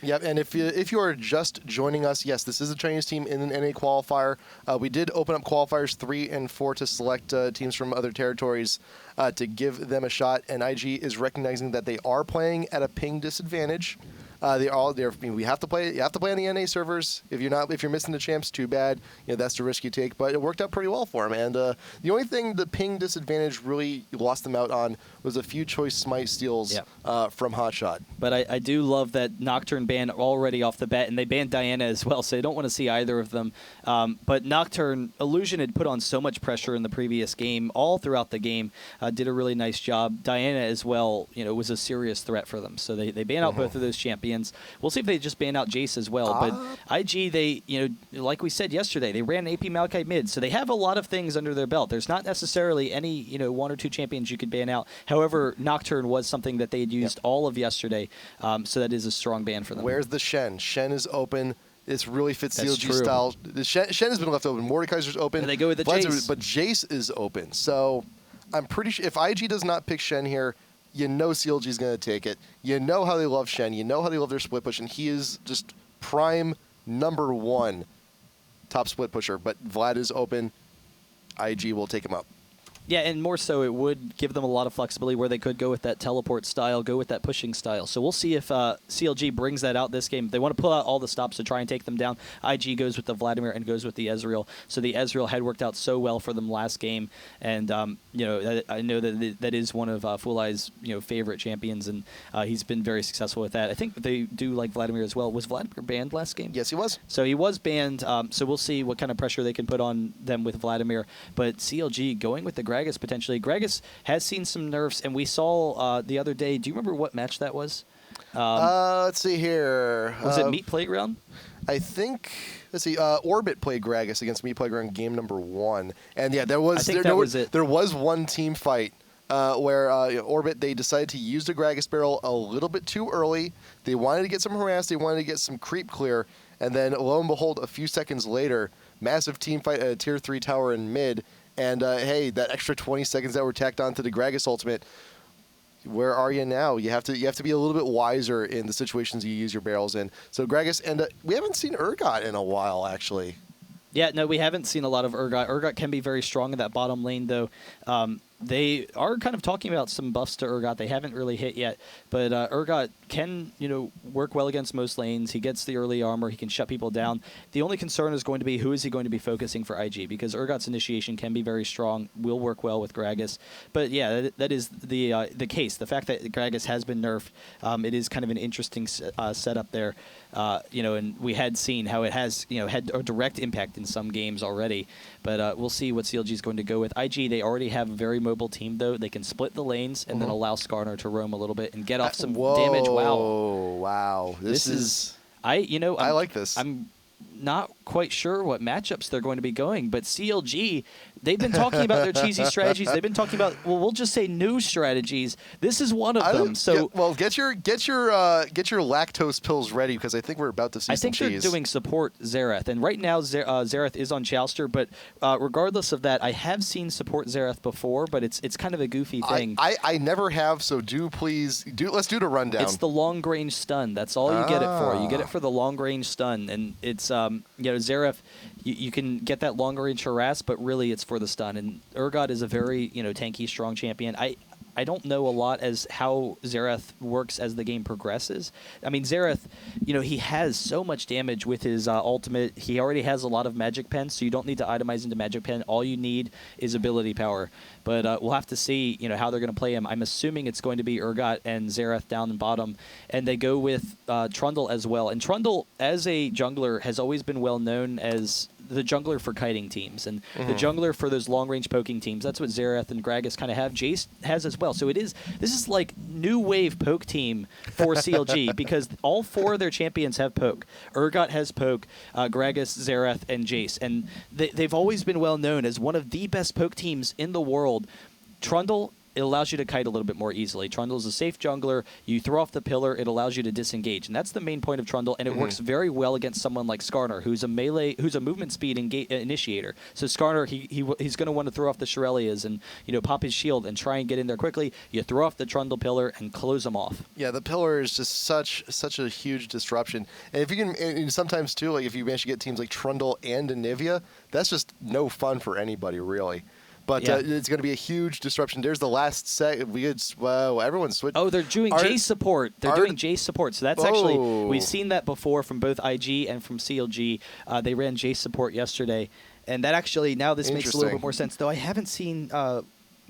Yep, and if you are just joining us, yes, this is a Chinese team in an NA qualifier. We did open up qualifiers 3 and 4 to select teams from other territories to give them a shot, and IG is recognizing that they are playing at a ping disadvantage. We have to play. You have to play on the NA servers. If you're missing the champs, too bad. That's the risk you take. But it worked out pretty well for them. And the only thing the ping disadvantage really lost them out on was a few choice smite steals from Hotshot. But I do love that Nocturne banned already off the bat, and they banned Diana as well. So I don't want to see either of them. But Nocturne, Illusion had put on so much pressure in the previous game, all throughout the game. Did a really nice job. Diana as well, was a serious threat for them. So they banned out both of those champions. We'll see if they just ban out Jayce as well. But IG, they, like we said yesterday, they ran AP Maokai mid, so they have a lot of things under their belt. There's not necessarily any, 1 or 2 champions you could ban out. However, Nocturne was something that they had used all of yesterday, so that is a strong ban for them. Where's the Shen? Shen is open. This really fits CLG style. The Shen has been left open. Mordekaiser's open. And they go with the Jayce. But Jayce is open. So I'm pretty sure if IG does not pick Shen here, CLG is going to take it. You know how they love Shen. You know how they love their split push, and he is just prime #1 top split pusher. But Vlad is open. IG will take him up. Yeah, and more so, it would give them a lot of flexibility where they could go with that teleport style, go with that pushing style. So we'll see if CLG brings that out this game. They want to pull out all the stops to try and take them down. IG goes with the Vladimir and goes with the Ezreal. So the Ezreal had worked out so well for them last game, and I know that is one of Fool Eye's favorite champions, and he's been very successful with that. I think they do like Vladimir as well. Was Vladimir banned last game? Yes, he was. So he was banned. So we'll see what kind of pressure they can put on them with Vladimir. But CLG going with the Gragas potentially. Gragas has seen some nerfs, and we saw the other day. Do you remember what match that was? Let's see here. Was it Meat Playground? I think. Let's see. Orbit played Gragas against Meat Playground game #1, and yeah, there was there was one team fight where Orbit, they decided to use the Gragas barrel a little bit too early. They wanted to get some harass. They wanted to get some creep clear, and then lo and behold, a few seconds later, massive team fight at a tier 3 tower in mid. And, hey, that extra 20 seconds that were tacked onto the Gragas ultimate, where are you now? You have to be a little bit wiser in the situations you use your barrels in. So Gragas, and we haven't seen Urgot in a while, actually. Yeah, no, we haven't seen a lot of Urgot. Urgot can be very strong in that bottom lane, though. They are kind of talking about some buffs to Urgot. They haven't really hit yet, but Urgot can, work well against most lanes. He gets the early armor. He can shut people down. The only concern is going to be who is he going to be focusing for IG, because Urgot's initiation can be very strong, will work well with Gragas. But yeah, that is the case. The fact that Gragas has been nerfed, it is kind of an interesting setup there. And we had seen how it has, had a direct impact in some games already. But we'll see what CLG is going to go with. IG, they already have a very mobile team, though. They can split the lanes and then allow Skarner to roam a little bit and get off some damage. Wow. This is... I like this. I'm not quite sure what matchups they're going to be going, but CLG, they've been talking about their cheesy strategies. They've been talking about, we'll just say new strategies. This is one of them. So get your lactose pills ready, because I think we're about to see some cheese. I think they're doing support Xerath, and right now Xerath is on Chouster, but regardless of that, I have seen support Xerath before, but it's kind of a goofy thing. I never have, so let's do the rundown. It's the long range stun. That's all you get it for. You get it for the long range stun, and it's Xerath, you can get that long range harass, but really it's for the stun. And Urgot is a very tanky, strong champion. I don't know a lot as how Xerath works as the game progresses. I mean, Xerath, he has so much damage with his ultimate. He already has a lot of magic pen, so you don't need to itemize into magic pen. All you need is ability power. But we'll have to see, how they're going to play him. I'm assuming it's going to be Urgot and Xerath down and bottom, and they go with Trundle as well. And Trundle, as a jungler, has always been well known as the jungler for kiting teams and the jungler for those long-range poking teams. That's what Xerath and Gragas kind of have. Jayce has as well. So this is like new wave poke team for CLG because all 4 of their champions have poke. Urgot has poke, Gragas, Xerath, and Jayce. And they've always been well known as one of the best poke teams in the world. Trundle it allows you to kite a little bit more easily. Trundle's a safe jungler. You throw off the pillar, it allows you to disengage, and that's the main point of Trundle. And it works very well against someone like Skarner, who's a melee, who's a movement speed initiator. So Skarner, he's going to want to throw off the Shurelya's and pop his shield and try and get in there quickly. You throw off the Trundle pillar and close them off. Yeah, the pillar is just such a huge disruption. And if you can, and sometimes too, like if you manage to get teams like Trundle and Anivia, that's just no fun for anybody really. But it's going to be a huge disruption. There's the last set. Everyone's switched. Oh, they're doing Jayce support. They're doing Jayce support. So that's actually, we've seen that before from both IG and from CLG. They ran Jayce support yesterday. And that actually, now this makes a little bit more sense. Though I haven't seen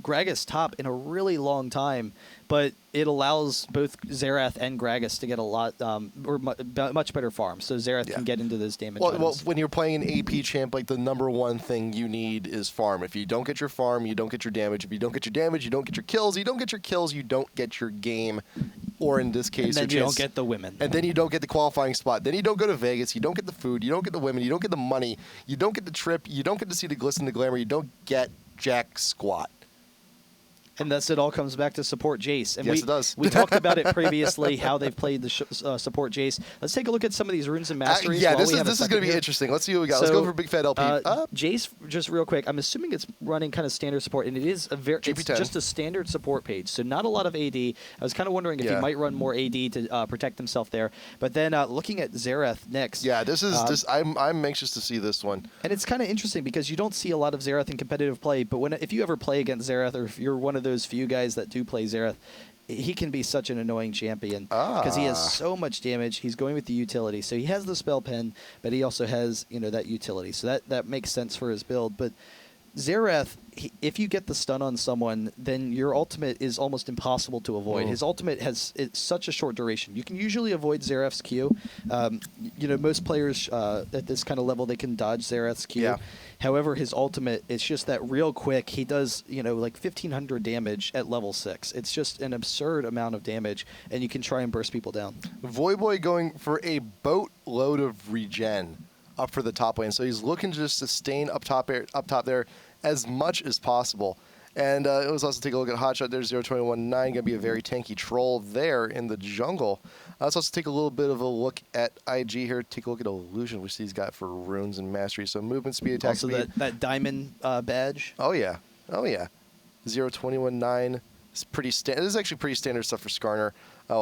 Gragas top in a really long time, but it allows both Xerath and Gragas to get a lot, or much better farms. So Xerath can get into those damage items. Well, when you're playing an AP champ, like the #1 thing you need is farm. If you don't get your farm, you don't get your damage. If you don't get your damage, you don't get your kills. You don't get your kills, you don't get your game. Or in this case, and then you don't get the women. And then you don't get the qualifying spot. Then you don't go to Vegas. You don't get the food. You don't get the women. You don't get the money. You don't get the trip. You don't get to see the glitz and the glamour. You don't get jack squat. And thus it all comes back to support Jayce. And yes, it does. We talked about it previously, how they've played the support Jayce. Let's take a look at some of these runes and masteries. Yeah, this is going to be interesting. Let's see what we got. So, let's go for Big Fat LP. Jayce, just real quick, I'm assuming it's running kind of standard support, and it is it's just a standard support page, so not a lot of AD. I was kind of wondering if he might run more AD to protect himself there. But then looking at Xerath next. Yeah, this is I'm anxious to see this one. And it's kind of interesting because you don't see a lot of Xerath in competitive play, but if you ever play against Xerath, or if you're one of those few guys that do play Xerath, he can be such an annoying champion because he has so much damage. He's going with the utility, so he has the spell pen, but he also has that utility. So that makes sense for his build. But Xerath, if you get the stun on someone, then your ultimate is almost impossible to avoid. His ultimate it's such a short duration. You can usually avoid Xerath's Q. Most players at this kind of level, they can dodge Xerath's Q. Yeah. However, his ultimate, it's just that real quick. He does, like 1,500 damage at level 6. It's just an absurd amount of damage, and you can try and burst people down. Voyboy going for a boatload of regen up for the top lane, so he's looking to just sustain up top there as much as possible. And let's also take a look at Hotshot. There's 021.9, going to be a very tanky troll there in the jungle. Let's also take a little bit of a look at IG here. Take a look at Illusion, which he's got for runes and mastery. So movement speed, attack speed. Also that diamond badge. Oh yeah, 021.9. It's pretty standard. This is actually pretty standard stuff for Skarner.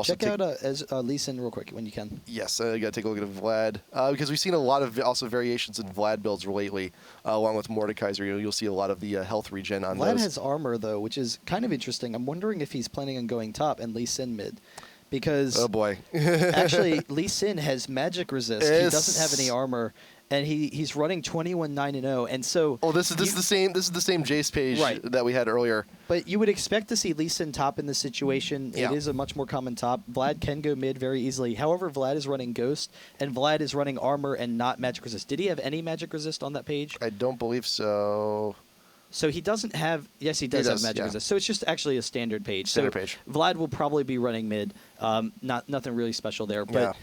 Check out Lee Sin real quick when you can. Yes, you got to take a look at Vlad because we've seen a lot of also variations in Vlad builds lately, along with Mordekaiser. You'll see a lot of the health regen on Vlad those. has armor though, which is kind of interesting. I'm wondering if he's planning on going top and Lee Sin mid. Because oh boy, actually Lee Sin has magic resist. He doesn't have any armor, and he's running 21.9-0. And so this is the same Jayce page that we had earlier. But you would expect to see Lee Sin top in this situation. Yeah. It is a much more common top. Vlad can go mid very easily. However, Vlad is running Ghost, and Vlad is running armor and not magic resist. Did he have any magic resist on that page? I don't believe so. So he doesn't have. Yes, he does have magic resist. So it's just actually a standard page. Standard page. Vlad will probably be running mid. Nothing really special there, but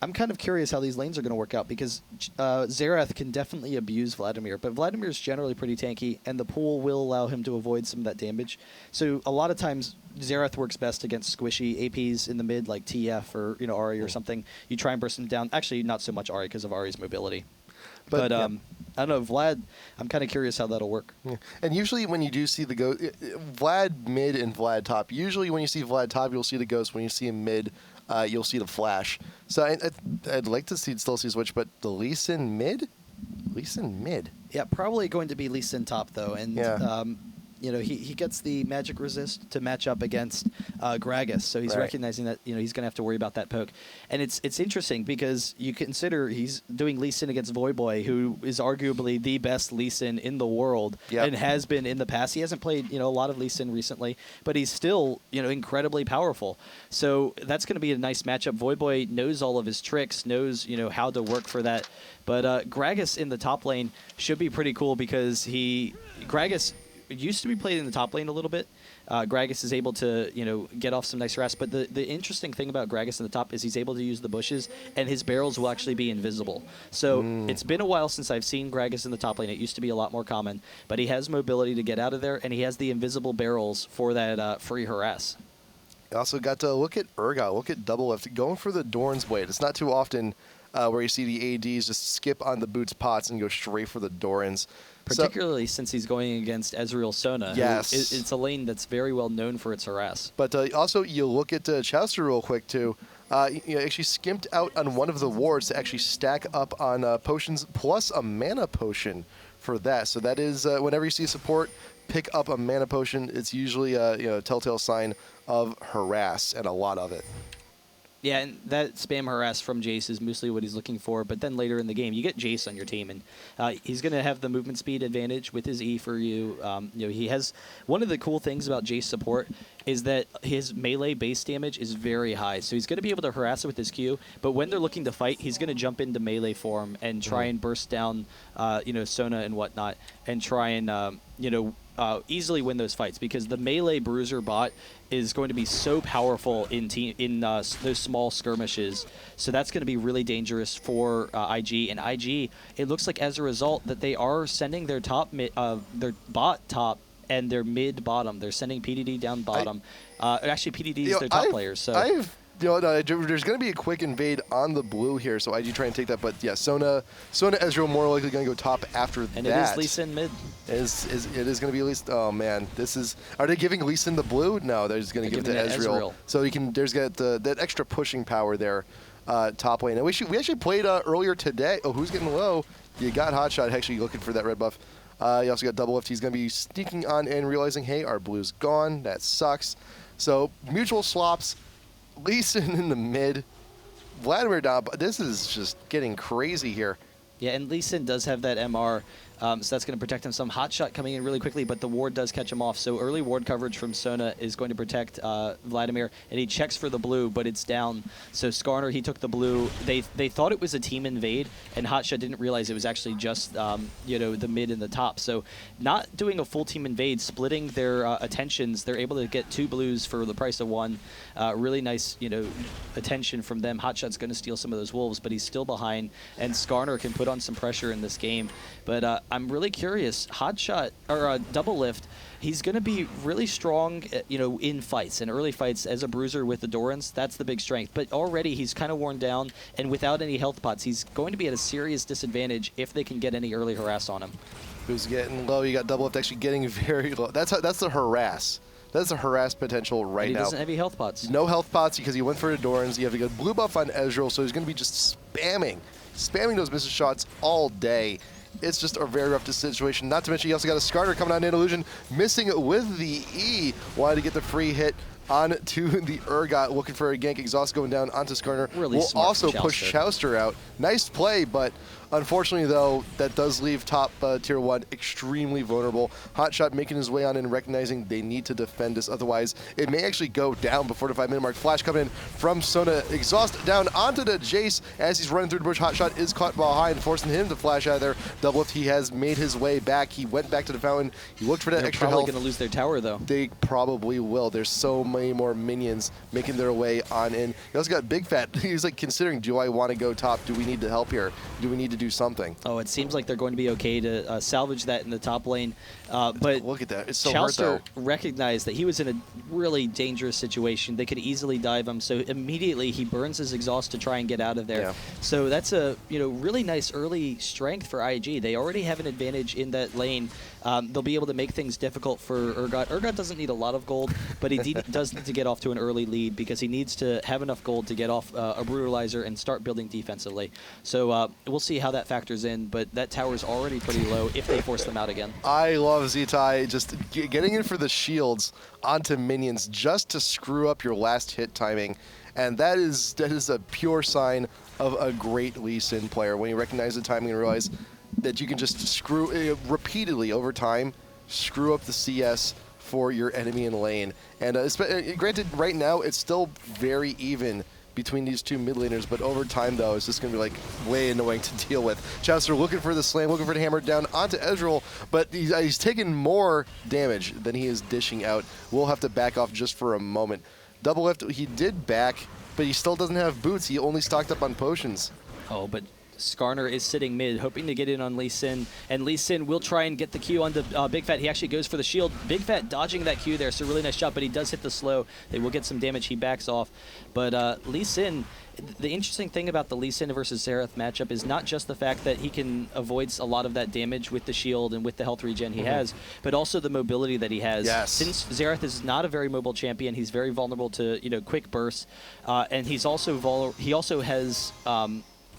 I'm kind of curious how these lanes are going to work out because Xerath can definitely abuse Vladimir, but Vladimir's generally pretty tanky, and the pool will allow him to avoid some of that damage. So a lot of times Xerath works best against squishy APs in the mid, like TF or Ahri or something. You try and burst him down. Actually, not so much Ahri because of Ahri's mobility. But I don't know, Vlad, I'm kind of curious how that'll work. Yeah. And usually when you do see the Ghost, Vlad mid and Vlad top, usually when you see Vlad top, you'll see the Ghost. When you see him mid, you'll see the Flash. So I'd like to still see Switch, but the Lee Sin mid? Lee Sin mid. Yeah, probably going to be Lee Sin top, though. And he gets the magic resist to match up against Gragas, so he's recognizing that he's going to have to worry about that poke. And it's interesting because you consider he's doing Lee Sin against Voyboy, who is arguably the best Lee Sin in the world and has been in the past. He hasn't played a lot of Lee Sin recently, but he's still incredibly powerful. So that's going to be a nice matchup. Voyboy knows all of his tricks, knows how to work for that. But Gragas in the top lane should be pretty cool because Gragas used to be played in the top lane a little bit, Gragas is able to, get off some nice harass. But the interesting thing about Gragas in the top is he's able to use the bushes, and his barrels will actually be invisible. So it's been a while since I've seen Gragas in the top lane. It used to be a lot more common, but he has mobility to get out of there, and he has the invisible barrels for that free harass. You also got to look at Urgot, look at Double Lift, going for the Dorn's Blade. It's not too often where you see the ADs just skip on the boots pots and go straight for the Dorans. Particularly since he's going against Ezreal Sona. Yes. It's a lane that's very well known for its harass. But also, you look at Chowster real quick, too. Actually skimped out on one of the wards to actually stack up on potions plus a mana potion for that. So that is, whenever you see support pick up a mana potion, it's usually a telltale sign of harass, and a lot of it. Yeah, and that spam harass from Jayce is mostly what he's looking for, but then later in the game, you get Jayce on your team, and he's going to have the movement speed advantage with his E for you. He has one of the cool things about Jayce support is that his melee base damage is very high, so he's going to be able to harass it with his Q, but when they're looking to fight, he's going to jump into melee form and try and burst down, Sona and whatnot, and try and, easily win those fights, because the melee bruiser bot is going to be so powerful in those small skirmishes. So that's going to be really dangerous for IG. And IG, it looks like as a result that they are sending their their bot top and their mid bottom. They're sending PDD down bottom. Actually, PDD is their top players. So there's going to be a quick invade on the blue here, so IG try and take that. But yeah, Sona Ezreal more likely going to go top after that. And it is Lee Sin mid. It is going to be Lee Sin. Oh man, are they giving Lee Sin the blue? No, they're just going to give it to Ezreal. So there's got that extra pushing power there, top lane. And we actually played earlier today. Oh, who's getting low? You got Hotshot actually looking for that red buff. You also got Double Lift. He's going to be sneaking on and realizing, hey, our blue's gone. That sucks. So mutual swaps. Lee Sin in the mid. Vladimir down. This is just getting crazy here. Yeah, and Lee Sin does have that MR, so that's going to protect him some. Hotshot coming in really quickly, but the ward does catch him off. So early ward coverage from Sona is going to protect Vladimir, and he checks for the blue, but it's down. So Skarner, he took the blue. They thought it was a team invade, and Hotshot didn't realize it was actually just the mid and the top. So not doing a full team invade, splitting their attentions, they're able to get 2 blues for the price of 1. Really nice, attention from them. Hotshot's going to steal some of those wolves, but he's still behind, and Skarner can put on some pressure in this game. But I'm really curious. Hotshot or Double Lift, he's going to be really strong, in fights and early fights as a bruiser with the Dorans. That's the big strength. But already he's kind of worn down, and without any health pots, he's going to be at a serious disadvantage if they can get any early harass on him. Who's getting low? You got Double Lift actually getting very low. That's the harass. That's the harass potential right now. He doesn't have any health pots. No health pots because he went for the Dorans. You have to get blue buff on Ezreal, so he's going to be just spamming those missile shots all day. It's just a very rough situation. Not to mention, you also got a Skarner coming on in Illusion, missing with the E. Wanted to get the free hit onto the Urgot, looking for a gank. Exhaust going down onto Skarner. Really will smart also push Chowster out. Nice play, but unfortunately, though, that does leave top tier 1 extremely vulnerable. Hotshot making his way on in, recognizing they need to defend this. Otherwise, it may actually go down before the 5-minute mark. Flash coming in from Sona. Exhaust down onto the Jayce as he's running through the bush. Hotshot is caught behind, forcing him to flash out of there. Double Lift, he has made his way back. He went back to the fountain. He looked for that extra health. They're probably going to lose their tower, though. They probably will. There's so many more minions making their way on in. He also got Big Fat. He's like considering, do I want to go top? Do we need to help here? Do we need to do something? Oh, it seems like they're going to be okay to salvage that in the top lane. But look at that. It's so Chowster hurt, though. recognized that he was in a really dangerous situation. They could easily dive him, so immediately he burns his exhaust to try and get out of there. Yeah. So that's a really nice early strength for IG. They already have an advantage in that lane. They'll be able to make things difficult for Urgot. Urgot doesn't need a lot of gold, but he does need to get off to an early lead because he needs to have enough gold to get off a brutalizer and start building defensively. So we'll see how that factors in, but that tower is already pretty low if they force them out again. I love Zitai just getting in for the shields onto minions just to screw up your last hit timing. And that is a pure sign of a great Lee Sin player when you recognize the timing and realize that you can just screw repeatedly over time, screw up the CS for your enemy in lane. And granted, right now it's still very even between these two mid laners, but over time, though, it's just going to be like way annoying to deal with. Chowster looking for the slam, looking for the hammer down onto Ezreal, but he's taking more damage than he is dishing out. We'll have to back off just for a moment. Double lift, he did back, but he still doesn't have boots. He only stocked up on potions. Oh, but Skarner is sitting mid, hoping to get in on Lee Sin, and Lee Sin will try and get the Q onto Big Fat. He actually goes for the shield. Big Fat dodging that Q there, so really nice job, but he does hit the slow. They will get some damage. He backs off. But Lee Sin, the interesting thing about the Lee Sin versus Xerath matchup is not just the fact that he can avoid a lot of that damage with the shield and with the health regen he has, but also the mobility that he has. Yes. Since Xerath is not a very mobile champion, he's very vulnerable to quick bursts, and he's also he also has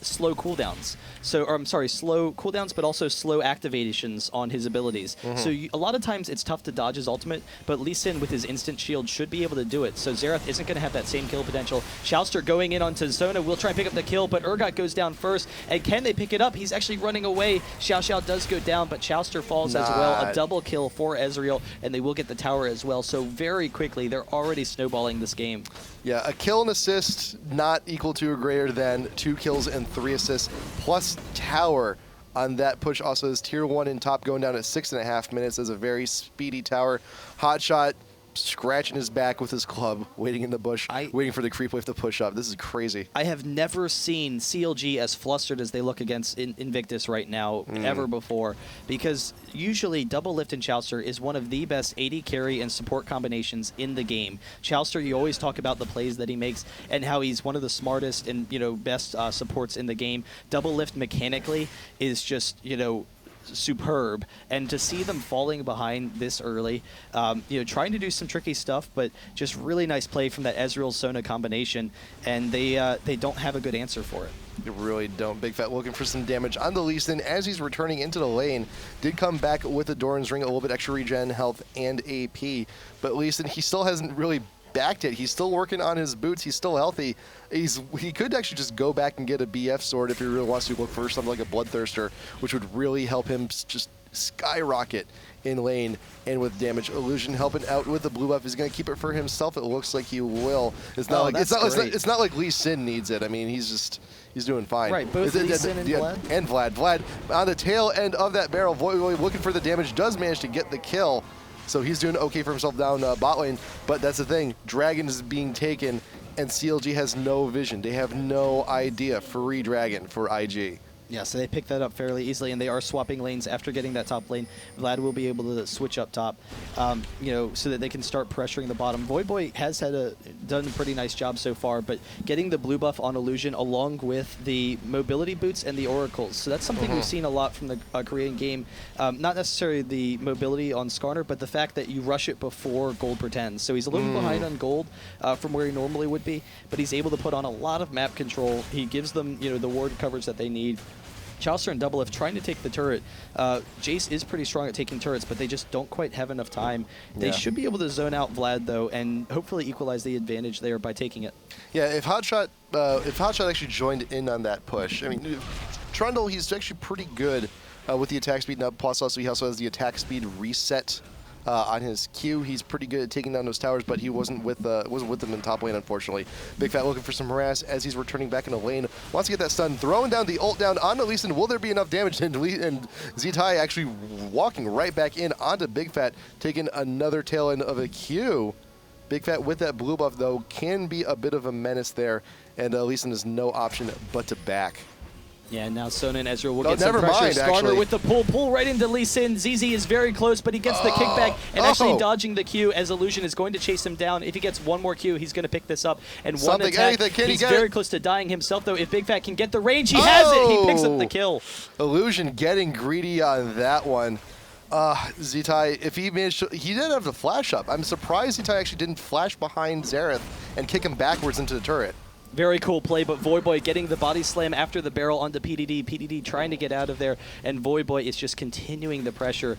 slow cooldowns. So, or I'm sorry, slow cooldowns, but also slow activations on his abilities. So a lot of times it's tough to dodge his ultimate, but Lee Sin with his instant shield should be able to do it. So Xerath isn't going to have that same kill potential. Chowster going in onto Zona will try and pick up the kill, but Urgot goes down first. And can they pick it up? He's actually running away. Xiao Xiao does go down, but Chowster falls as well. A double kill for Ezreal, and they will get the tower as well. So very quickly, they're already snowballing this game. Yeah, a kill and assist not equal to or greater than 2 kills and 3 assists, plus tower on that push. Also is tier 1 in top, going down at 6.5 minutes as a very speedy tower. Hotshot scratching his back with his club, waiting in the bush, waiting for the creep wave to push up. This is crazy. I have never seen CLG as flustered as they look against Invictus right now, ever before, because usually double lift and Chowster is one of the best AD carry and support combinations in the game. Chowster, you always talk about the plays that he makes and how he's one of the smartest and best supports in the game. Double lift mechanically is just superb, and to see them falling behind this early, trying to do some tricky stuff, but just really nice play from that Ezreal Sona combination, and they don't have a good answer for it. You really don't. Big Fat looking for some damage on the Lee Sin as he's returning into the lane. Did come back with the Doran's Ring, a little bit extra regen, health, and AP, but Lee Sin, he still hasn't really backed it. He's still working on his boots. He's still healthy. He could actually just go back and get a BF sword if he really wants to look for something like a Bloodthirster, which would really help him just skyrocket in lane and with damage. Illusion helping out with the blue buff. He's going to keep it for himself. It looks like he will. It's not it's not like Lee Sin needs it. I mean, he's doing fine. Right, both Lee Sin and Vlad. And Vlad on the tail end of that barrel. Void looking for the damage, does manage to get the kill. So he's doing okay for himself down bot lane, but that's the thing. Dragon is being taken, and CLG has no vision. They have no idea. Free Dragon for IG. Yeah, so they pick that up fairly easily, and they are swapping lanes after getting that top lane. Vlad will be able to switch up top, so that they can start pressuring the bottom. Voidboy has done a pretty nice job so far, but getting the blue buff on Illusion along with the mobility boots and the oracles. So that's something we've seen a lot from the Korean game. Not necessarily the mobility on Skarner, but the fact that you rush it before gold pretends. So he's a little behind on gold from where he normally would be, but he's able to put on a lot of map control. He gives them the ward coverage that they need. Chowster and Double Lift trying to take the turret. Jayce is pretty strong at taking turrets, but they just don't quite have enough time. They should be able to zone out Vlad, though, and hopefully equalize the advantage there by taking it. Yeah, if Hotshot actually joined in on that push, I mean, Trundle, he's actually pretty good with the attack speed up, plus also he also has the attack speed reset on his Q. He's pretty good at taking down those towers, but he wasn't with them in top lane, unfortunately. Big Fat looking for some harass as he's returning back in the lane. Wants to get that stun, throwing down the ult down onto Lee Sin. Will there be enough damage? And Zitai actually walking right back in onto Big Fat, taking another tail end of a Q. Big Fat with that blue buff, though, can be a bit of a menace there, and Lee Sin has no option but to back. Yeah, now Sona and Ezreal will get some pressure. Skarner with the pull right into Lee Sin. ZZ is very close, but he gets the kickback and actually dodging the Q as Illusion is going to chase him down. If he gets one more Q, he's going to pick this up. And one attack, he's very close to dying himself, though. If Big Fat can get the range, he has it. He picks up the kill. Illusion getting greedy on that one. Zitai, if he managed to, he did have the flash up. I'm surprised Zitai actually didn't flash behind Xerath and kick him backwards into the turret. Very cool play, but Voidboy getting the body slam after the barrel onto PDD. PDD trying to get out of there, and Voidboy is just continuing the pressure.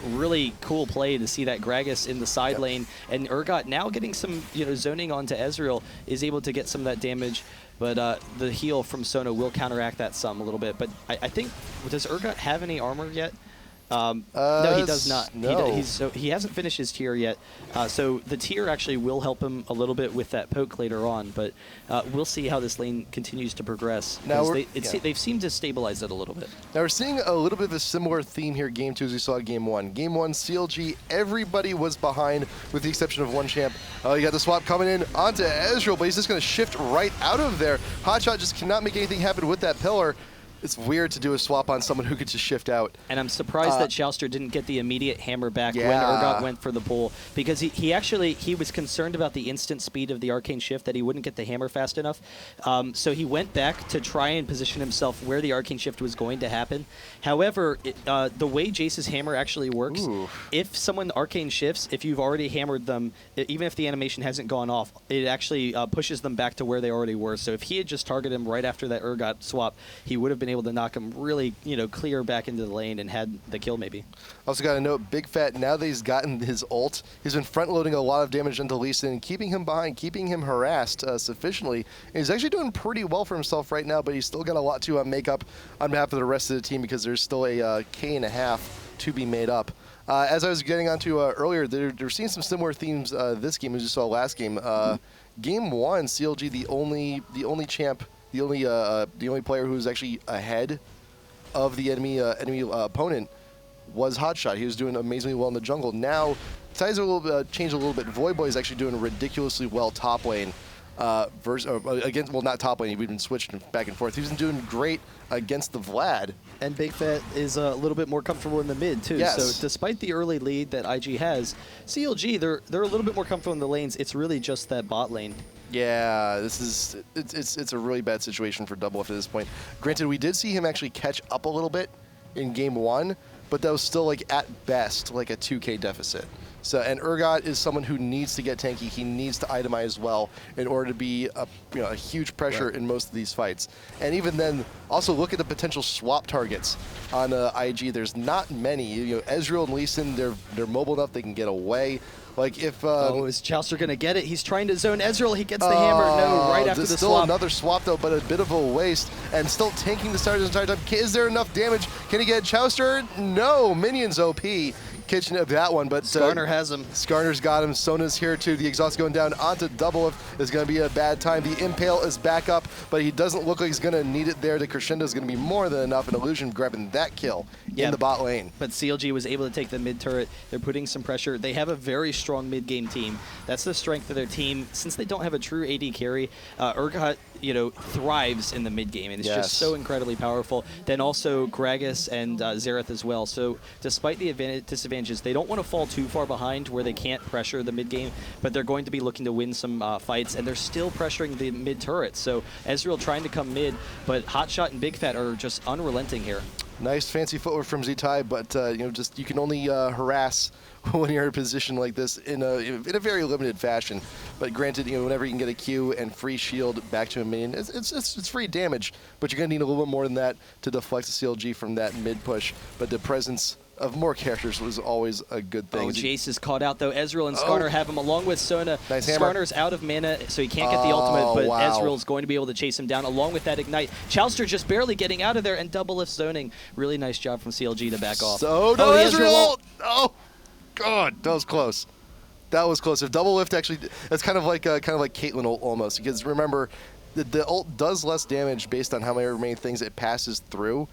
Really cool play to see that Gragas in the side lane, and Urgot now getting some zoning onto Ezreal, is able to get some of that damage. But the heal from Sona will counteract that some a little bit. But I think, does Urgot have any armor yet? No, he does not. No. He hasn't finished his tier yet. So the tier actually will help him a little bit with that poke later on, but we'll see how this lane continues to progress. Now they've seemed to stabilize it a little bit. Now we're seeing a little bit of a similar theme here Game 2 as we saw Game 1. Game 1, CLG, everybody was behind with the exception of one champ. You got the swap coming in onto Ezreal, but he's just going to shift right out of there. Hotshot just cannot make anything happen with that pillar. It's weird to do a swap on someone who could just shift out. And I'm surprised that Chauster didn't get the immediate hammer back when Urgot went for the pull, because he was concerned about the instant speed of the arcane shift, that he wouldn't get the hammer fast enough. So he went back to try and position himself where the arcane shift was going to happen. However, the way Jayce's hammer actually works, if someone arcane shifts, if you've already hammered them, even if the animation hasn't gone off, it actually pushes them back to where they already were. So if he had just targeted him right after that Urgot swap, he would have been able to knock him really, clear back into the lane and had the kill maybe. Also got to note, Big Fat, now that he's gotten his ult, he's been front-loading a lot of damage into Lee Sin, keeping him behind, keeping him harassed sufficiently. And he's actually doing pretty well for himself right now, but he's still got a lot to make up on behalf of the rest of the team because there's still a K.5 to be made up. As I was getting onto earlier, they're seeing some similar themes this game as you saw last game. Game 1, CLG, the only champ, the only player who was actually ahead of the enemy opponent was Hotshot. He was doing amazingly well in the jungle. Now, sides are changed a little bit. Voyboy is actually doing ridiculously well top lane. Not top lane. We've been switching back and forth. He's been doing great against the Vlad. And Big Fat is a little bit more comfortable in the mid too. Yes. So despite the early lead that IG has, CLG they're a little bit more comfortable in the lanes. It's really just that bot lane. Yeah, it's a really bad situation for Double F at this point. Granted, we did see him actually catch up a little bit in Game 1, but that was still at best a 2K deficit. So, and Urgot is someone who needs to get tanky. He needs to itemize well in order to be a huge pressure in most of these fights. And even then, also look at the potential swap targets on IG. There's not many. Ezreal and Lee Sin, they're mobile enough they can get away. Is Chauster going to get it? He's trying to zone Ezreal. He gets the hammer. No, right after the swap. Still another swap, though, but a bit of a waste. And still tanking the stars the entire time. Is there enough damage? Can he get Chauster? No. Minions OP. Kitchen of that one, but Skarner has him. Skarner's got him. Sona's here too. The exhaust going down onto Double F is going to be a bad time. The Impale is back up, but he doesn't look like he's going to need it there. The crescendo is going to be more than enough. An Illusion grabbing that kill in the bot lane. But CLG was able to take the mid turret. They're putting some pressure. They have a very strong mid game team. That's the strength of their team. Since they don't have a true AD carry, Urgot thrives in the mid game, and it's just so incredibly powerful. Then also Gragas and Xerath as well. So despite the disadvantages, they don't want to fall too far behind where they can't pressure the mid game, but they're going to be looking to win some fights, and they're still pressuring the mid turret. So Ezreal trying to come mid, but Hotshot and Big Fat are just unrelenting here. Nice fancy footwork from Z-Tai, but you can only harass when you're in a position like this in a very limited fashion. But granted, whenever you can get a Q and free shield back to a minion, it's free damage, but you're gonna need a little bit more than that to deflect the CLG from that mid push. But the presence of more characters was always a good thing. Jayce is caught out though. Ezreal and Skarner have him along with Sona. Nice hammer. Skarner's out of mana, so he can't get the ultimate, but Ezreal's going to be able to chase him down along with that ignite. Chauster just barely getting out of there, and Double Lift zoning. Really nice job from CLG to back off. Ezreal! Oh, God, that was close. That was close. If Double Lift actually, that's kind of like Caitlyn ult almost, because remember, the ult does less damage based on how many things it passes through.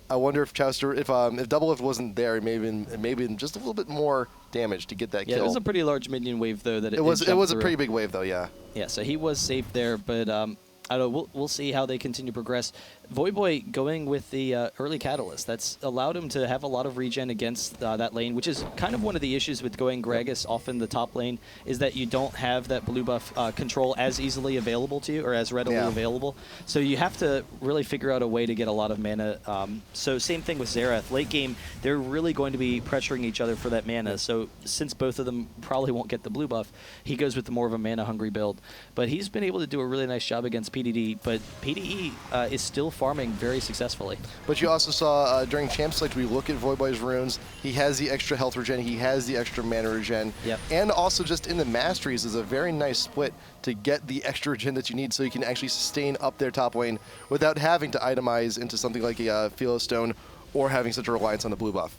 I wonder if Chauster, if Double Lift wasn't there, it may have been just a little bit more damage to get that kill. Yeah, it was a pretty large minion wave though. It was a pretty big wave though, yeah. Yeah, so he was safe there, but I don't know. We'll see how they continue to progress. Voyboy going with the early Catalyst. That's allowed him to have a lot of regen against that lane, which is kind of one of the issues with going Gragas off in the top lane, is that you don't have that blue buff control as easily available to you, or as readily available. So you have to really figure out a way to get a lot of mana. So same thing with Xerath. Late game, they're really going to be pressuring each other for that mana. So since both of them probably won't get the blue buff, he goes with the more of a mana-hungry build. But he's been able to do a really nice job against PDD, but PDE is still farming very successfully. But you also saw during Champ Select, we look at Voyboy's runes. He has the extra health regen. He has the extra mana regen. Yep. And also just in the Masteries is a very nice split to get the extra regen that you need so you can actually sustain up their top lane without having to itemize into something like a Philostone or having such a reliance on the blue buff.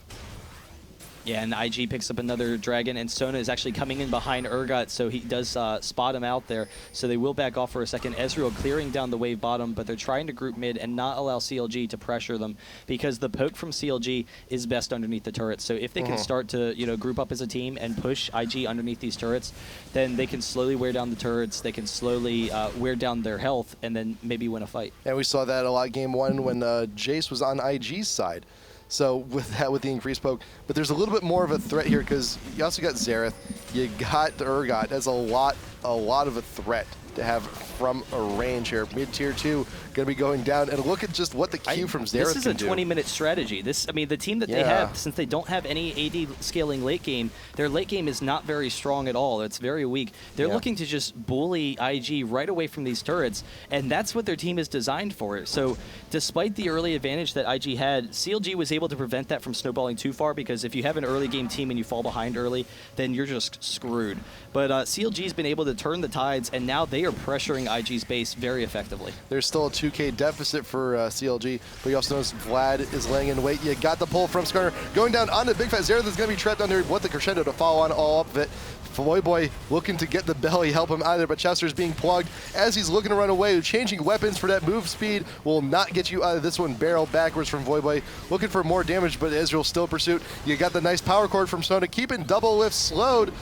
Yeah, and IG picks up another dragon, and Sona is actually coming in behind Urgot, so he does spot him out there. So they will back off for a second. Ezreal clearing down the wave bottom, but they're trying to group mid and not allow CLG to pressure them because the poke from CLG is best underneath the turrets. So if they can start to group up as a team and push IG underneath these turrets, then they can slowly wear down the turrets. They can slowly wear down their health and then maybe win a fight. And we saw that a lot game 1 when Jayce was on IG's side. So with the increased poke, but there's a little bit more of a threat here because you also got Xerath, you got Urgot. That's a lot of a threat to have from a range here. Mid-tier 2 going to be going down, and look at just what the Q from Xerath can do. This is a 20-minute strategy. I mean, the team that they have, since they don't have any AD scaling late game, their late game is not very strong at all. It's very weak. They're looking to just bully IG right away from these turrets, and that's what their team is designed for. So despite the early advantage that IG had, CLG was able to prevent that from snowballing too far, because if you have an early game team and you fall behind early, then you're just screwed. But CLG's been able to turn the tides, and now they are pressuring IG's base very effectively. There's still a 2K deficit for CLG, but you also notice Vlad is laying in wait. You got the pull from Skarner. Going down onto Big Fat Xerath is going to be trapped under what the crescendo to follow on all up of it. Voyboy looking to get the belly, help him out of there, but Chester's being plugged as he's looking to run away. Changing weapons for that move speed will not get you out of this one. Barrel backwards from Voyboy, looking for more damage, but Ezreal still pursuit. You got the nice power chord from Sona, keeping double lift slowed,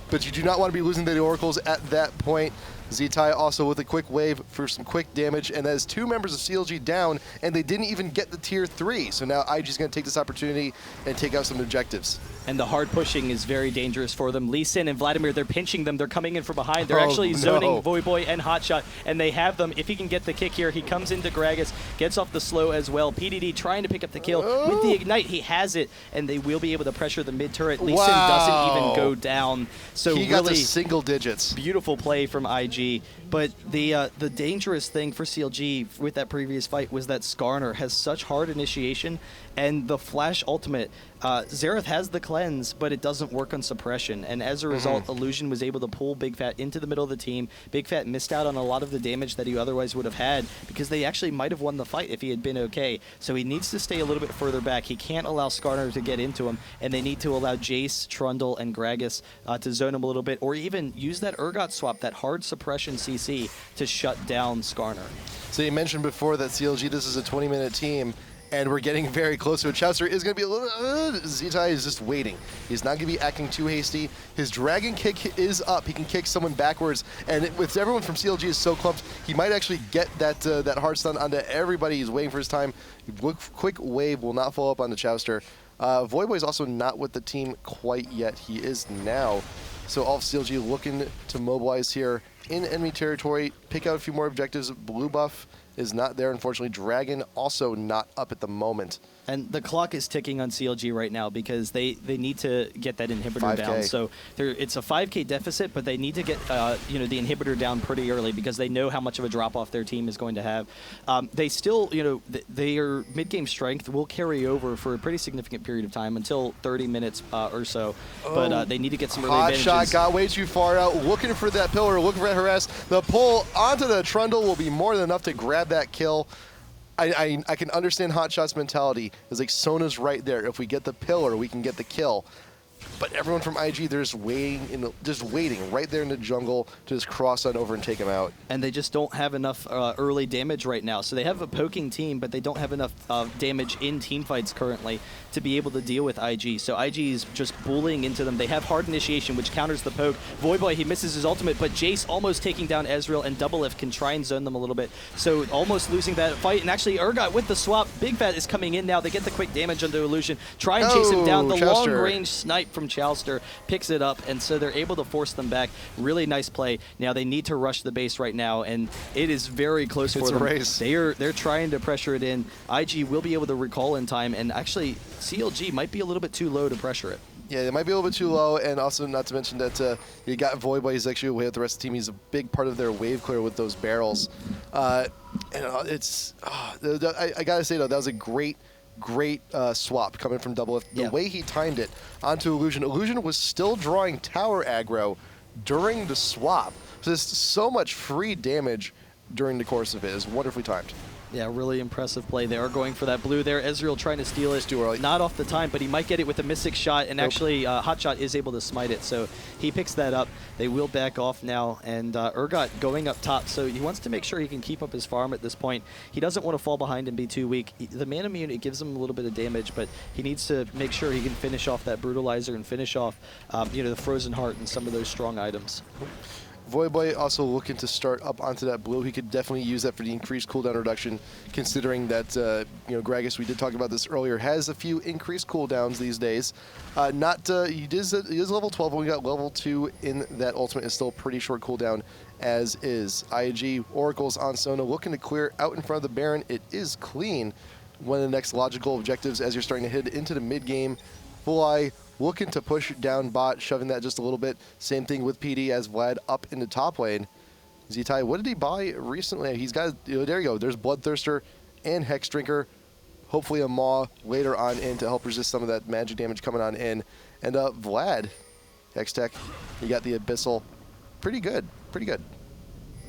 but you do not want to be losing the oracles at that point. Ztai also with a quick wave for some quick damage, and that is 2 members of CLG down, and they didn't even get the tier 3. So now IG's going to take this opportunity and take out some objectives. And the hard pushing is very dangerous for them. Lee Sin and Vladimir, they're pinching them. They're coming in from behind. They're actually zoning Voyboy and Hotshot, and they have them. If he can get the kick here, he comes into Gragas, gets off the slow as well. PDD trying to pick up the kill. With the Ignite, he has it, and they will be able to pressure the mid-turret. Lee Sin doesn't even go down. So he got the single digits. Beautiful play from IG. But the dangerous thing for CLG with that previous fight was that Skarner has such hard initiation, and the Flash ultimate, Xerath has the cleanse, but it doesn't work on suppression. And as a result, Illusion was able to pull Big Fat into the middle of the team. Big Fat missed out on a lot of the damage that he otherwise would have had, because they actually might have won the fight if he had been okay. So he needs to stay a little bit further back. He can't allow Skarner to get into him, and they need to allow Jayce, Trundle, and Gragas to zone him a little bit, or even use that Urgot swap, that hard suppression CC, to shut down Skarner. So you mentioned before that CLG, this is a 20-minute team, and we're getting very close to it. Chowster is going to be a little... Ztai is just waiting. He's not going to be acting too hasty. His dragon kick is up. He can kick someone backwards, and with everyone from CLG is so clumped, he might actually get that that hard stun onto everybody. He's waiting for his time. Quick wave will not follow up on the Chowster. Voyboy is also not with the team quite yet. He is now. So all of CLG looking to mobilize here in enemy territory, pick out a few more objectives. Blue buff is not there, unfortunately. Dragon also not up at the moment. And the clock is ticking on CLG right now because they need to get that inhibitor down. So it's a 5K deficit, but they need to get the inhibitor down pretty early because they know how much of a drop-off their team is going to have. They still, their mid-game strength will carry over for a pretty significant period of time until 30 minutes or so. But they need to get some early advantages. Hot shot got way too far out, looking for that pillar, looking for that harass. The pull onto the Trundle will be more than enough to grab that kill. I can understand Hotshot's mentality. It's like, Sona's right there. If we get the pillar, we can get the kill. But everyone from IG, they're just waiting right there in the jungle to just cross on over and take him out. And they just don't have enough early damage right now. So they have a poking team, but they don't have enough damage in team fights currently to be able to deal with IG. So IG is just bullying into them. They have hard initiation, which counters the poke. Voyboy, he misses his ultimate, but Jayce almost taking down Ezreal, and Double Lift can try and zone them a little bit. So almost losing that fight. And actually, Urgot with the swap. Big Fat is coming in now. They get the quick damage onto Illusion. Try and chase him down. The long-range snipe from Chowster picks it up, and so they're able to force them back. Really nice play. Now they need to rush the base right now, and it is very close for them. Race. They're trying to pressure it in. IG will be able to recall in time, and actually CLG might be a little bit too low to pressure it. Yeah, it might be a little bit too low, and also not to mention that you got Voyboy. He's actually away with the rest of the team. He's a big part of their wave clear with those barrels. I gotta say though, that was a great swap coming from Double Lift. The way he timed it onto Illusion. Illusion was still drawing tower aggro during the swap. So there's so much free damage during the course of it. It's wonderfully timed. Yeah, really impressive play. They are going for that blue there. Ezreal trying to steal it. Too early. Not off the time, but he might get it with a Mystic shot, and actually Hotshot is able to smite it, so he picks that up. They will back off now, and Urgot going up top, so he wants to make sure he can keep up his farm at this point. He doesn't want to fall behind and be too weak. The mana immune, it gives him a little bit of damage, but he needs to make sure he can finish off that Brutalizer and finish off the Frozen Heart and some of those strong items. Voyboy also looking to start up onto that blue. He could definitely use that for the increased cooldown reduction, considering that Gragas, we did talk about this earlier, has a few increased cooldowns these days. He is level 12, but we got level 2 in that ultimate. Is still a pretty short cooldown as is. IG Oracles on Sona looking to clear out in front of the Baron. It is clean. One of the next logical objectives as you're starting to head into the mid game. Full Eye looking to push down bot, shoving that just a little bit. Same thing with PD as Vlad up in the top lane. Zitai, what did he buy recently? He's got, there you go. There's Bloodthirster and Hex Drinker. Hopefully a Maw later on in to help resist some of that magic damage coming on in. And Vlad, Hextech, you got the Abyssal. Pretty good, pretty good.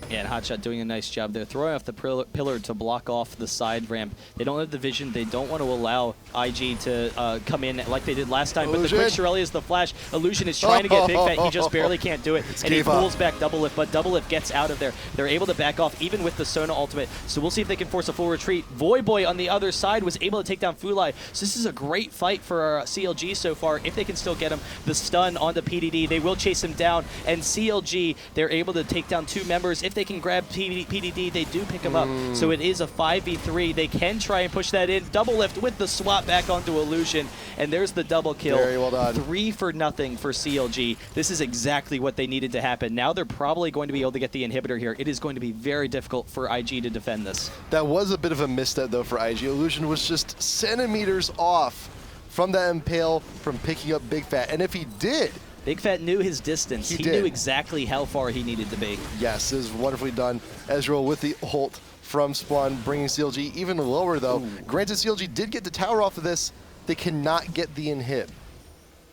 Yeah, and Hotshot doing a nice job there, throwing off the pillar to block off the side ramp. They don't have the vision. They don't want to allow IG to come in like they did last time. Illusion. But the quick Shirelli is the flash. Illusion is trying to get Big Fat. He just barely can't do it. And he pulls back Double Lift, but Double Lift gets out of there. They're able to back off even with the Sona ultimate. So we'll see if they can force a full retreat. Voyboy on the other side was able to take down Fulai. So this is a great fight for CLG so far. If they can still get him, the stun onto PDD, they will chase him down. And CLG, they're able to take down 2 members. If they can grab PDD, they do pick him up. So it is a 5v3. They can try and push that in. Double Lift with the swap back onto Illusion. And there's the double kill. Very well done. 3 for nothing for CLG. This is exactly what they needed to happen. Now they're probably going to be able to get the inhibitor here. It is going to be very difficult for IG to defend this. That was a bit of a misstep, though, for IG. Illusion was just centimeters off from that Impale from picking up Big Fat. And if he did, Big Fat knew his distance. He knew exactly how far he needed to be. Yes, it was wonderfully done. Ezreal with the ult from Spawn, bringing CLG even lower, though. Ooh. Granted, CLG did get the tower off of this. They cannot get the inhib.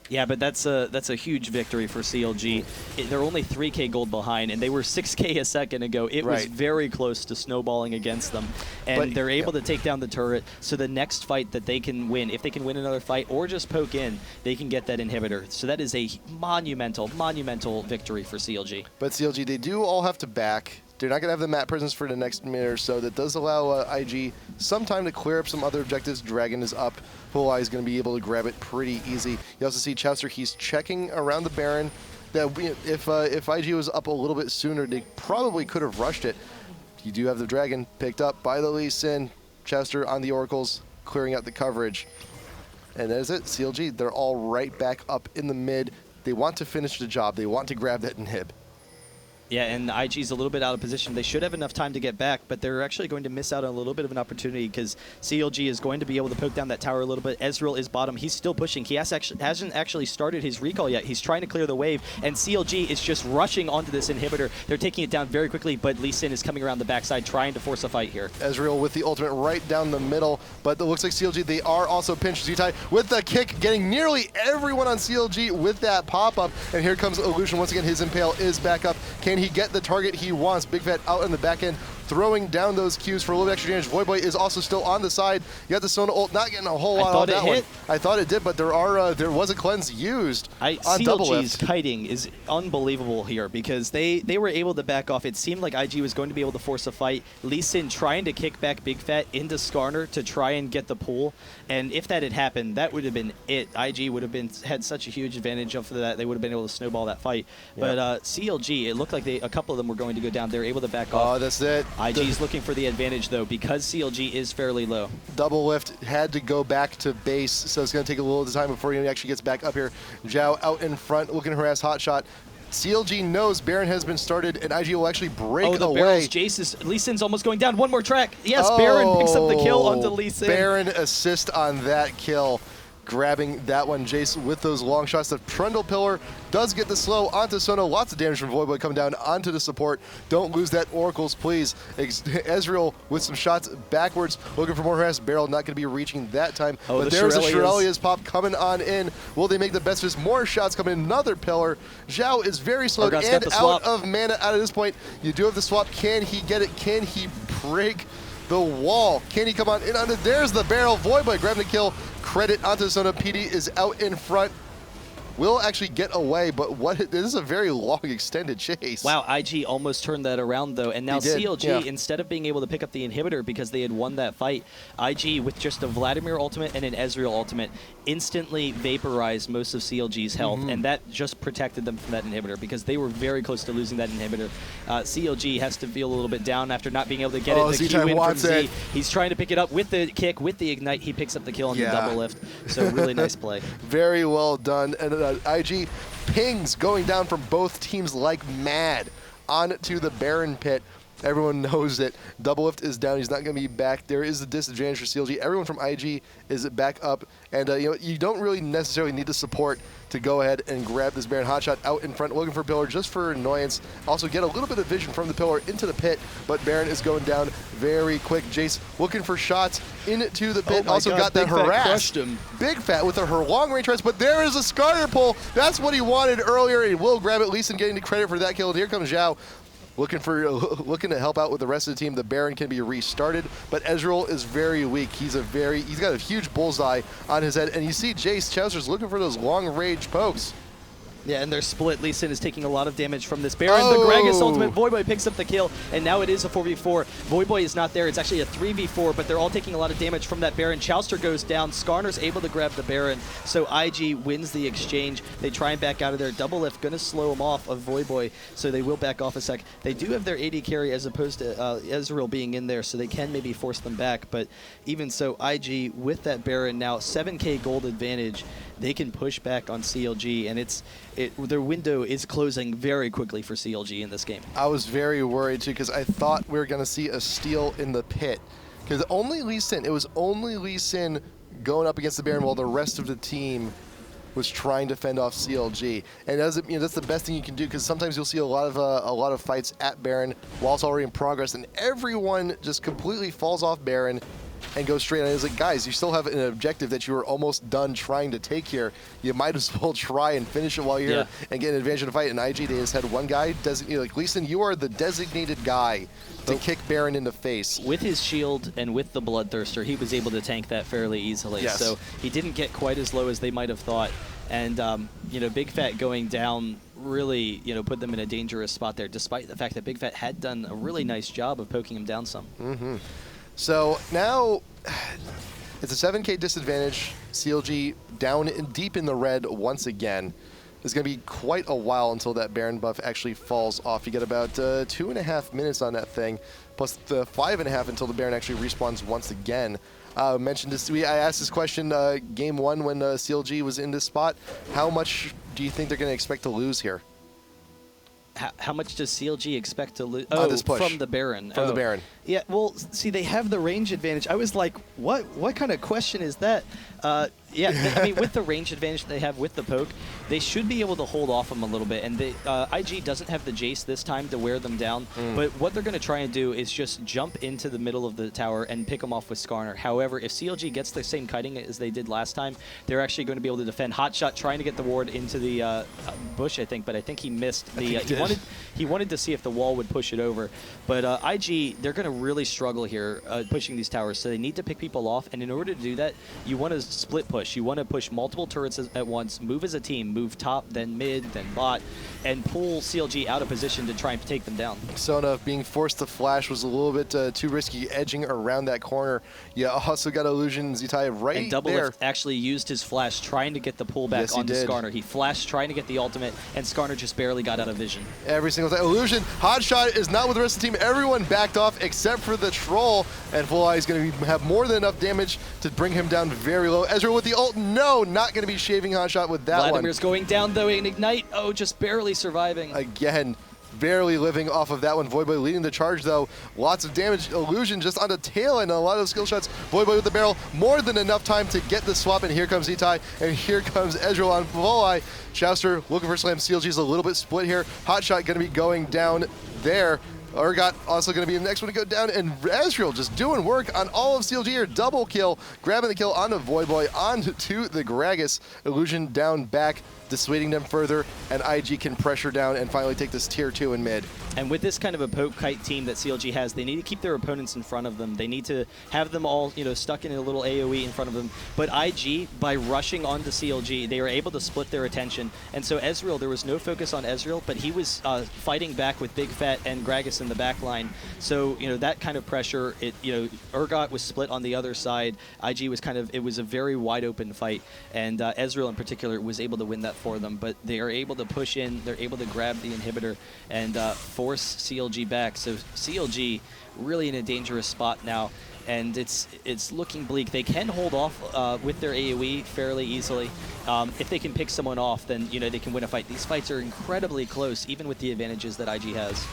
Yeah, but that's a huge victory for CLG. They're only 3K gold behind, and they were 6K a second ago. It was very close to snowballing against them, and they're able to take down the turret. So the next fight that they can win, if they can win another fight or just poke in, they can get that inhibitor. So that is a monumental victory for CLG. But CLG, they do all have to back. They're not going to have the map presence for the next minute or so. That does allow IG some time to clear up some other objectives. Dragon is up. Full Eye is going to be able to grab it pretty easy. You also see Chowster, he's checking around the Baron. That if IG was up a little bit sooner, they probably could have rushed it. You do have the Dragon picked up by the Lee Sin. Chowster on the Oracles, clearing out the coverage. And that is it. CLG, they're all right back up in the mid. They want to finish the job. They want to grab that inhib. Yeah, and IG's a little bit out of position. They should have enough time to get back, but they're actually going to miss out on a little bit of an opportunity because CLG is going to be able to poke down that tower a little bit. Ezreal is bottom. He's still pushing. He hasn't actually started his recall yet. He's trying to clear the wave, and CLG is just rushing onto this inhibitor. They're taking it down very quickly, but Lee Sin is coming around the backside trying to force a fight here. Ezreal with the ultimate right down the middle, but it looks like CLG, they are also pinched. Zitai with the kick, getting nearly everyone on CLG with that pop-up, and here comes Illusion. Once again, his Impale is back up. Can he get the target he wants? Big Fat out in the back end, throwing down those Qs for a little bit extra damage. Voyboy is also still on the side. You got the Sona ult, not getting a whole lot on that one. I thought it did, but there was a cleanse used on Double Lift. CLG's kiting is unbelievable here because they were able to back off. It seemed like IG was going to be able to force a fight. Lee Sin trying to kick back Big Fat into Skarner to try and get the pull, and if that had happened, that would have been it. IG would have had such a huge advantage of that. They would have been able to snowball that fight. Yep. But CLG, it looked like a couple of them were going to go down. They were able to back off. Oh, that's it. IG's looking for the advantage, though, because CLG is fairly low. Double Lift had to go back to base, so it's going to take a little bit of time before he actually gets back up here. Zhao out in front, looking to harass Hotshot. CLG knows Baron has been started, and IG will actually break away. Barrels. Jayce is, Lee Sin's almost going down. One more track. Yes, Baron picks up the kill onto Lee Sin. Baron assist on that kill. Grabbing that one, Jayce with those long shots. The Trundle Pillar does get the slow onto Sona. Lots of damage from Voyboy coming down onto the support. Don't lose that Oracles, please. Ezreal with some shots backwards, looking for more harass. Barrel not going to be reaching that time. But there's a Shirelia's pop coming on in. Will they make the best of this? More shots coming in. Another Pillar. Zhao is very slowed and out of mana at this point. You do have the swap. Can he get it? Can he break the wall. Can he come on in under? There's the barrel. Voidboy grabbing the kill. Credit onto Sona. PD is out in front. Will actually get away, but this is a very long extended chase. Wow, IG almost turned that around though, and now CLG, instead of being able to pick up the inhibitor because they had won that fight, IG with just a Vladimir ultimate and an Ezreal ultimate instantly vaporized most of CLG's health, and that just protected them from that inhibitor because they were very close to losing that inhibitor. CLG has to feel a little bit down after not being able to get it. The Q in from Z. He's trying to pick it up with the kick, with the ignite. He picks up the kill on the double lift. So really nice play. Very well done. And IG pings going down from both teams like mad onto the Baron pit. Everyone knows that double lift is down. He's not going to be back. There is a disadvantage for CLG. Everyone from IG is back up, and you don't really necessarily need the support to go ahead and grab this Baron. Hotshot out in front, looking for pillar just for annoyance. Also get a little bit of vision from the pillar into the pit, but Baron is going down very quick. Jayce looking for shots into the pit. Also got that harass. Big Fat with her long range harass, but there is a Skarner pull. That's what he wanted earlier. He will grab it. Leeson getting the credit for that kill. And here comes Zhao. Looking to help out with the rest of the team. The Baron can be restarted, but Ezreal is very weak. He's got a huge bullseye on his head, and you see Jayce Chowser's looking for those long range pokes. Yeah, and they're split. Leeson is taking a lot of damage from this Baron. The Gragas ultimate. Voidboy picks up the kill, and now it is a 4v4. Voidboy is not there. It's actually a 3v4, but they're all taking a lot of damage from that Baron. Chowster goes down. Skarner's able to grab the Baron, so IG wins the exchange. They try and back out of there. Double lift going to slow him off of Voidboy, so they will back off a sec. They do have their AD carry as opposed to Ezreal being in there, so they can maybe force them back, but even so, IG with that Baron now, 7k gold advantage. They can push back on CLG, and their window is closing very quickly for CLG in this game. I was very worried too because I thought we were going to see a steal in the pit because it was only Lee Sin going up against the Baron while the rest of the team was trying to fend off CLG, and that's the best thing you can do because sometimes you'll see a lot of fights at Baron while it's already in progress, and everyone just completely falls off Baron and go straight on. It's like, guys, you still have an objective that you were almost done trying to take here. You might as well try and finish it while you're here and get an advantage in the fight. And IG, they just had one guy designated, like, Leeson, you are the designated guy to kick Baron in the face. With his shield and with the Bloodthirster, he was able to tank that fairly easily. Yes. So he didn't get quite as low as they might have thought. And, Big Fat going down really, put them in a dangerous spot there, despite the fact that Big Fat had done a really nice job of poking him down some. So now it's a 7k disadvantage. CLG down deep in the red once again. It's going to be quite a while until that Baron buff actually falls off. You get about 2.5 minutes on that thing, plus the 5.5 until the Baron actually respawns once again. I asked this question game one when CLG was in this spot. How much do you think they're going to expect to lose here? How much does CLG expect to lose? This push. From the Baron. From the Baron. Yeah, well, see, they have the range advantage. I was like, what kind of question is that? With the range advantage they have with the poke, they should be able to hold off them a little bit. And IG doesn't have the Jayce this time to wear them down. But what they're going to try and do is just jump into the middle of the tower and pick them off with Skarner. However, if CLG gets the same kiting as they did last time, they're actually going to be able to defend. Hotshot trying to get the ward into the bush, I think, but I think he missed. He wanted to see if the wall would push it over. But IG, they're going to really struggle here pushing these towers, so they need to pick people off. And in order to do that, you want to split push. You want to push multiple turrets at once, move as a team, move top, then mid, then bot, and pull CLG out of position to try and take them down. Sona being forced to flash was a little bit too risky, edging around that corner. You also got Illusion Zitai right there. And Double Lift actually used his flash trying to get the pullback onto Skarner. He flashed trying to get the ultimate, and Skarner just barely got out of vision. Every single time. Illusion, Hotshot is not with the rest of the team. Everyone backed off except for the Troll, and Full Eye is going to have more than enough damage to bring him down very low. Ezreal with the ult, no, not going to be shaving Hotshot with that Vladimir's going down though, in Ignite, just barely surviving. Again, barely living off of that one. Voidboy leading the charge though. Lots of damage. Illusion just on the tail end. A lot of skill shots. Voidboy with the barrel. More than enough time to get the swap. And here comes Zitai. And here comes Ezreal on Full Eye. Chowster looking for Slam. CLG's a little bit split here. Hotshot going to be going down there. Urgot also going to be the next one to go down, and Ezreal just doing work on all of CLG here. Double kill, grabbing the kill onto Voidboy, onto the Gragas. Illusion down back. dissuading them further, and IG can pressure down and finally take this tier 2 in mid. And with this kind of a poke kite team that CLG has, they need to keep their opponents in front of them. They need to have them all, stuck in a little AoE in front of them. But IG, by rushing onto CLG, they were able to split their attention. And so Ezreal, there was no focus on Ezreal, but he was fighting back with Big Fat and Gragas in the back line. So, that kind of pressure, Urgot was split on the other side. IG was it was a very wide open fight. And Ezreal in particular was able to win that for them. But they are able to push in, they're able to grab the inhibitor and force CLG back. So CLG really in a dangerous spot now, and it's looking bleak. They can hold off with their AoE fairly easily. If they can pick someone off, then they can win a fight. These fights are incredibly close, even with the advantages that IG has.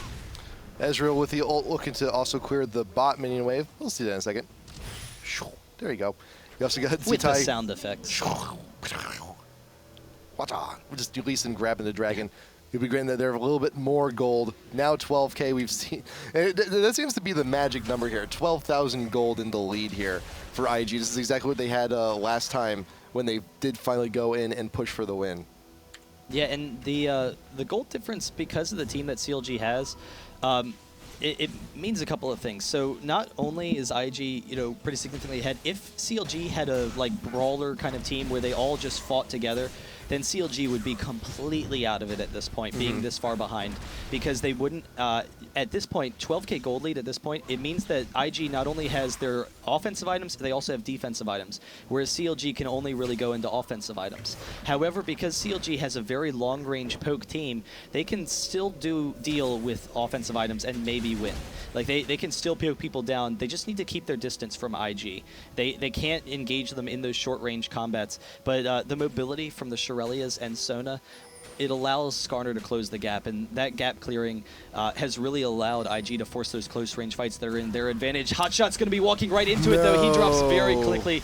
Ezreal with the ult looking to also clear the bot minion wave. We'll see that in a second. There you go. You also got with the sound effects. We're just Lee Sin grabbing the dragon. You'll be granted that they're a little bit more gold. Now 12K we've seen. That seems to be the magic number here. 12,000 gold in the lead here for IG. This is exactly what they had last time when they did finally go in and push for the win. Yeah, and the gold difference, because of the team that CLG has, it means a couple of things. So not only is IG, pretty significantly ahead, if CLG had a brawler kind of team where they all just fought together, then CLG would be completely out of it at this point, being this far behind, because they wouldn't, at this point, 12K gold lead at this point, it means that IG not only has their offensive items, they also have defensive items, whereas CLG can only really go into offensive items. However, because CLG has a very long-range poke team, they can still deal with offensive items and maybe win. They can still poke people down, they just need to keep their distance from IG. They can't engage them in those short-range combats, but the mobility from the Shirelias and Sona, it allows Skarner to close the gap, and that gap clearing has really allowed IG to force those close range fights that are in their advantage. Hotshot's going to be walking right into it, though. He drops very quickly.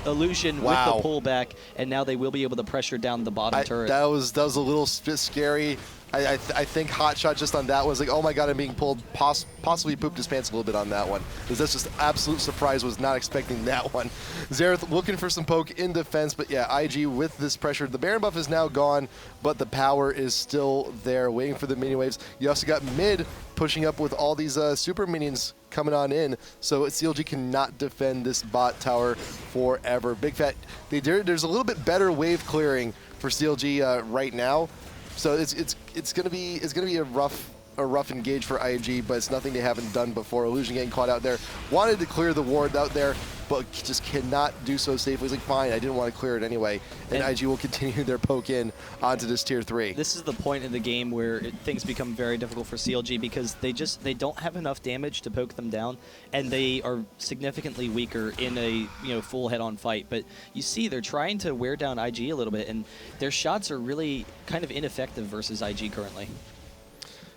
Illusion with the pullback, and now they will be able to pressure down the bottom turret. That was a little bit scary. I think Hotshot just on that was like, oh my god, I'm being pulled, possibly pooped his pants a little bit on that one. Because that's just absolute surprise, was not expecting that one. Xerath looking for some poke in defense, but yeah, IG with this pressure. The Baron buff is now gone, but the power is still there, waiting for the minion waves. You also got mid pushing up with all these super minions coming on in, so CLG cannot defend this bot tower forever. Big Fat, there's a little bit better wave clearing for CLG right now. So it's gonna be a rough engage for IG, but it's nothing they haven't done before. Illusion getting caught out there, wanted to clear the ward out there, but just cannot do so safely. He's like, fine, I didn't want to clear it anyway. And IG will continue their poke in onto this tier 3. This is the point in the game where things become very difficult for CLG, because they don't have enough damage to poke them down, and they are significantly weaker in a full head-on fight. But you see, they're trying to wear down IG a little bit, and their shots are really kind of ineffective versus IG currently.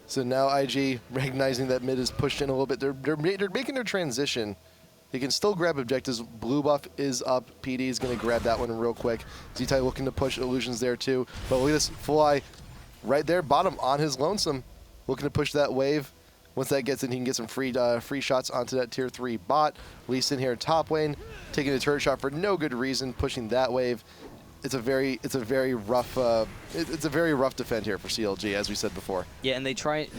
So now IG, recognizing that mid is pushed in a little bit, they're making their transition. They can still grab objectives. Blue buff is up. PD is going to grab that one real quick. Z-Tai looking to push Illusions there too. But look at this Fly right there, bottom on his lonesome. Looking to push that wave. Once that gets in, he can get some free shots onto that tier 3 bot. Lee Sin here top lane, taking a turret shot for no good reason, pushing that wave. It's a very rough defend here for CLG, as we said before. Yeah, and they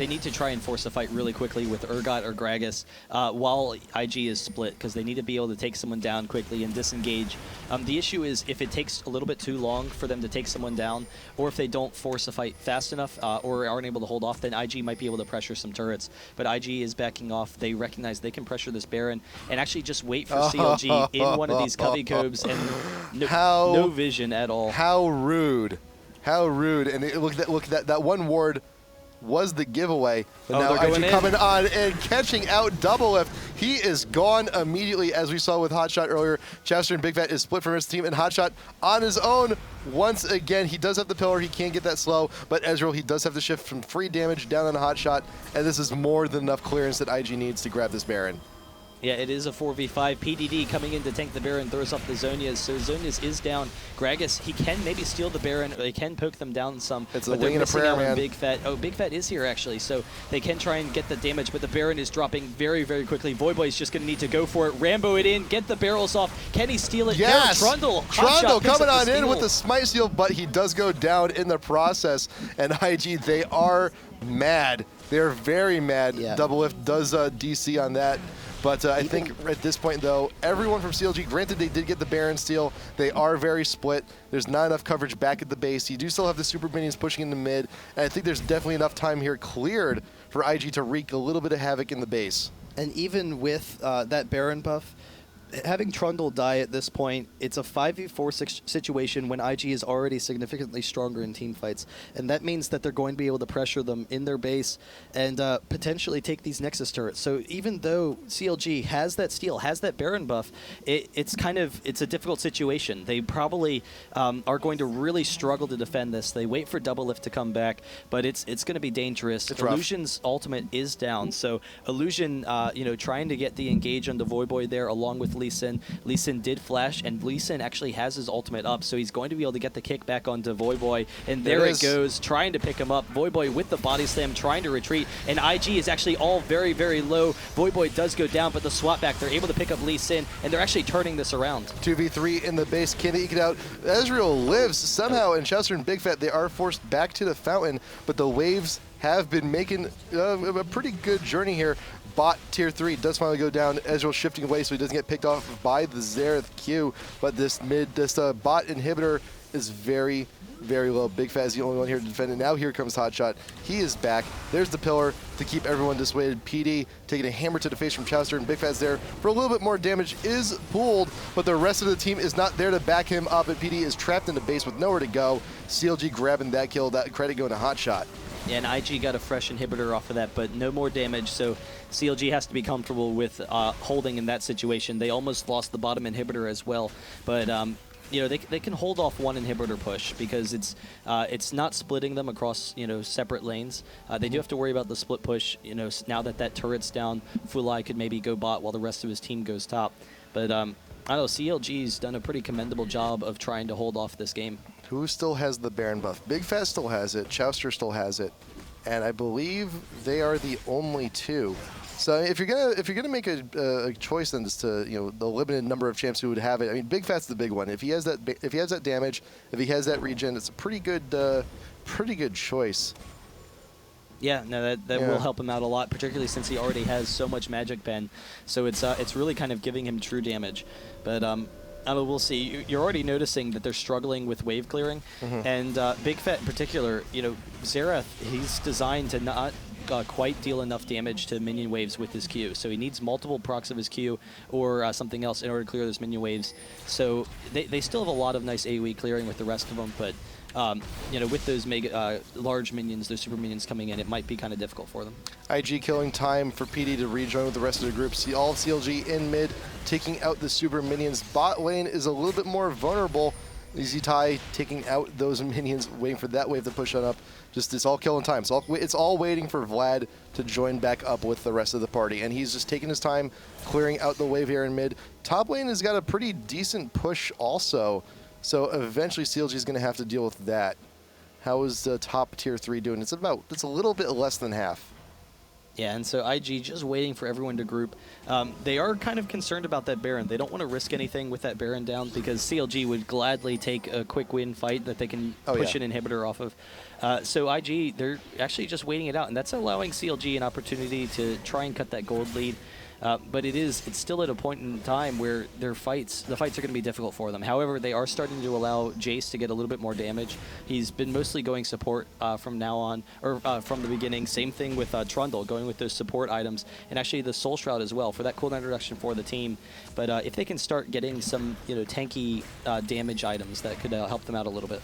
need to try and force a fight really quickly with Urgot or Gragas while IG is split, because they need to be able to take someone down quickly and disengage. The issue is if it takes a little bit too long for them to take someone down, or if they don't force a fight fast enough or aren't able to hold off, then IG might be able to pressure some turrets. But IG is backing off. They recognize they can pressure this Baron and actually just wait for CLG in one of these cubby cobes, and no vision at all. How rude. How rude. And look at that one ward was the giveaway. But now IG coming on and catching out Double Lift. He is gone immediately, as we saw with Hotshot earlier. Chester and Big Fat is split from his team, and Hotshot on his own once again. He does have the pillar, he can't get that slow, but Ezreal, he does have to shift from free damage down on Hotshot, and this is more than enough clearance that IG needs to grab this Baron. Yeah, it is a 4v5. PDD coming in to tank the Baron, throws off the Zhonya's. So Zhonya's is down. Gragas, he can maybe steal the Baron. They can poke them down some. It's but a wing and a prayer, man. Big Fat. Oh, Big Fat is here, actually. So they can try and get the damage, but the Baron is dropping very, very quickly. Voyboy's just going to need to go for it. Rambo it in, get the barrels off. Can he steal it? Yes! No, Trundle. Trundle coming on in with the smite steal, but he does go down in the process. And IG, they are mad. They're very mad. Yeah. Doublelift does DC on that. But I think at this point, though, everyone from CLG, granted they did get the Baron steal, they are very split. There's not enough coverage back at the base. You do still have the super minions pushing into mid, and I think there's definitely enough time here cleared for IG to wreak a little bit of havoc in the base. And even with that Baron buff, having Trundle die at this point, it's a 5v4 situation when IG is already significantly stronger in team fights. And that means that they're going to be able to pressure them in their base and potentially take these Nexus turrets. So even though CLG has that steal, has that Baron buff, it's a difficult situation. They probably are going to really struggle to defend this. They wait for Doublelift to come back, but it's going to be dangerous. Illusion's ultimate is down. So Illusion, trying to get the engage on the Voyboy there along with Lee Sin. Lee Sin did flash, and Lee Sin actually has his ultimate up, so he's going to be able to get the kickback onto Voyboy, and there it goes, trying to pick him up. Voyboy with the body slam, trying to retreat, and IG is actually all very, very low. Voyboy does go down, but the swap back, they're able to pick up Lee Sin, and they're actually turning this around. 2v3 in the base, can they eke it out? Ezreal lives somehow, and Chester and Big Fat, they are forced back to the fountain, but the waves have been making a pretty good journey here. Bot tier 3 does finally go down. Ezreal shifting away so he doesn't get picked off by the Xerath Q, but this bot inhibitor is very, very low. Big Fat is the only one here to defend it. Now here comes Hotshot. He is back. There's the pillar to keep everyone dissuaded. PD taking a hammer to the face from Chester, and Big Fat's there for a little bit more damage. Is pulled, but the rest of the team is not there to back him up, and PD is trapped in the base with nowhere to go. CLG grabbing that kill, that credit going to Hotshot. Yeah, and IG got a fresh inhibitor off of that, but no more damage, so CLG has to be comfortable with holding in that situation. They almost lost the bottom inhibitor as well, but they can hold off one inhibitor push because it's not splitting them across separate lanes. They do have to worry about the split push. Now that turret's down, Fulai could maybe go bot while the rest of his team goes top. But I don't know, CLG's done a pretty commendable job of trying to hold off this game. Who still has the Baron buff? Big Fat still has it. Chowster still has it, and I believe they are the only two. So if you're gonna make a choice, then as to the limited number of champs who would have it. I mean, Big Fat's the big one. If he has that damage, if he has that regen, it's a pretty good choice. Yeah, no, that will help him out a lot, particularly since he already has so much magic pen. So it's really kind of giving him true damage, but. We'll see. You're already noticing that they're struggling with wave clearing, and Big Fat in particular, Xerath, he's designed to not quite deal enough damage to minion waves with his Q, so he needs multiple procs of his Q or something else in order to clear those minion waves. So they still have a lot of nice AoE clearing with the rest of them, but with those mega large minions, those super minions coming in, it might be kind of difficult for them. IG killing time for PD to rejoin with the rest of the group. See all of CLG in mid, taking out the super minions. Bot lane is a little bit more vulnerable. Easy Tie taking out those minions, waiting for that wave to push on up. It's all killing time. It's all waiting for Vlad to join back up with the rest of the party, and he's just taking his time clearing out the wave here in mid. Top lane has got a pretty decent push also. So eventually CLG is going to have to deal with that. How is the top tier 3 doing? It's a little bit less than half. Yeah, and so IG just waiting for everyone to group. They are kind of concerned about that Baron. They don't want to risk anything with that Baron down because CLG would gladly take a quick win fight that they can push an inhibitor off of. So IG, they're actually just waiting it out, and that's allowing CLG an opportunity to try and cut that gold lead. But it's still at a point in time where the fights are going to be difficult for them. However, they are starting to allow Jayce to get a little bit more damage. He's been mostly going support from now on, or from the beginning. Same thing with Trundle, going with those support items, and actually the Soul Shroud as well for that cooldown reduction for the team. But if they can start getting some tanky damage items, that could help them out a little bit.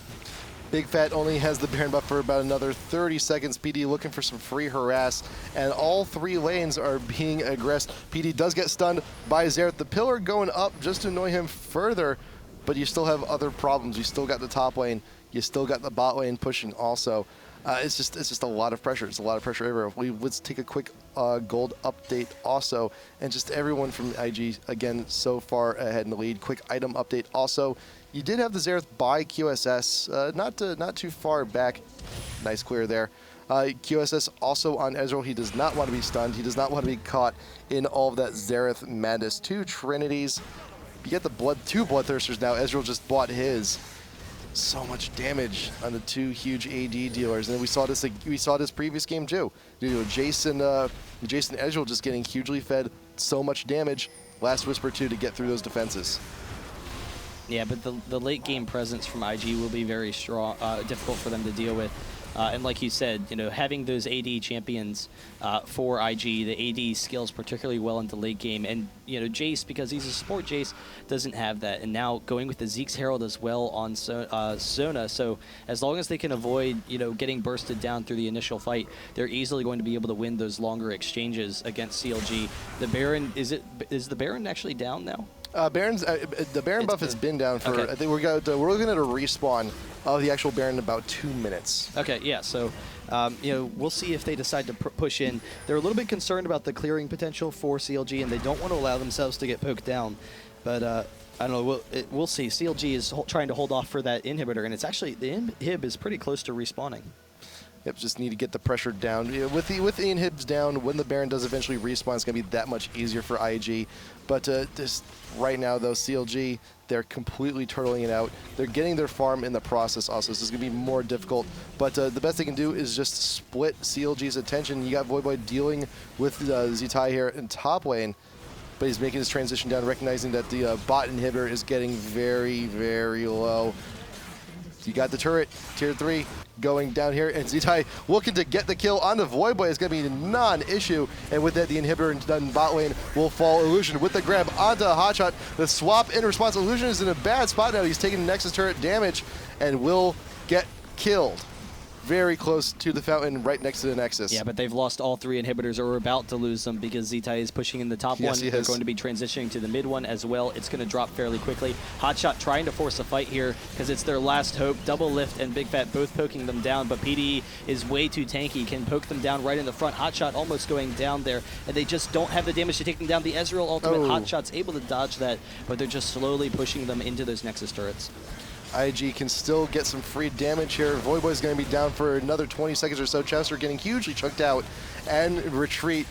Big Fat only has the Baron buff for about another 30 seconds. PD looking for some free harass, and all three lanes are being aggressed. PD does get stunned by Xerath. The pillar going up just to annoy him further, but you still have other problems. You still got the top lane. You still got the bot lane pushing also. It's just a lot of pressure. It's a lot of pressure everywhere. Let's take a quick gold update also, and just everyone from IG again so far ahead in the lead. Quick item update also. You did have the Xerath by QSS, not too far back. Nice clear there. QSS also on Ezreal. He does not want to be stunned. He does not want to be caught in all of that Xerath madness. 2 Trinities. You get the two Bloodthirsters now. Ezreal just bought his. So much damage on the 2 huge AD dealers, and then we saw this previous game too. Jayce and Ezreal just getting hugely fed so much damage. Last Whisper 2 to get through those defenses. Yeah, but the late game presence from IG will be very strong, difficult for them to deal with. And like you said, having those AD champions for IG, the AD scales particularly well into late game. And, Jayce, because he's a support Jayce, doesn't have that. And now going with the Zeke's Herald as well on Sona. So as long as they can avoid, getting bursted down through the initial fight, they're easily going to be able to win those longer exchanges against CLG. The Baron, is the Baron actually down now? The Baron buff has been down for, okay. I think we're looking at a respawn of the actual Baron in about 2 minutes. Okay, yeah, so, we'll see if they decide to push in. They're a little bit concerned about the clearing potential for CLG, and they don't want to allow themselves to get poked down. But, I don't know, we'll see. CLG is trying to hold off for that inhibitor, and it's actually, the inhib is pretty close to respawning. Yep, just need to get the pressure down. With the inhibs down, when the Baron does eventually respawn, it's going to be that much easier for IG. But just right now, though, CLG, they're completely turtling it out. They're getting their farm in the process also, so it's going to be more difficult. But the best they can do is just split CLG's attention. You got Voyboy dealing with Zitai here in top lane, but he's making his transition down, recognizing that the bot inhibitor is getting very, very low. You got the turret, tier 3, going down here, and Zitai looking to get the kill on the Voidboy is going to be a non-issue, and with that, the inhibitor done bot lane will fall. Illusion with the grab onto Hotshot. The swap in response. Illusion is in a bad spot now. He's taking Nexus turret damage and will get killed. Very close to the fountain, right next to the Nexus. Yeah, but they've lost all 3 inhibitors, or are about to lose them, because Zitai is pushing in the top one. They're going to be transitioning to the mid one as well. It's going to drop fairly quickly. Hotshot trying to force a fight here, because it's their last hope. Double Lift and Big Fat both poking them down, but PDE is way too tanky, can poke them down right in the front. Hotshot almost going down there, and they just don't have the damage to take them down. The Ezreal ultimate, Hotshot's able to dodge that, but they're just slowly pushing them into those Nexus turrets. IG can still get some free damage here. Voyboy's going to be down for another 20 seconds or so. Chester getting hugely chunked out, and retreat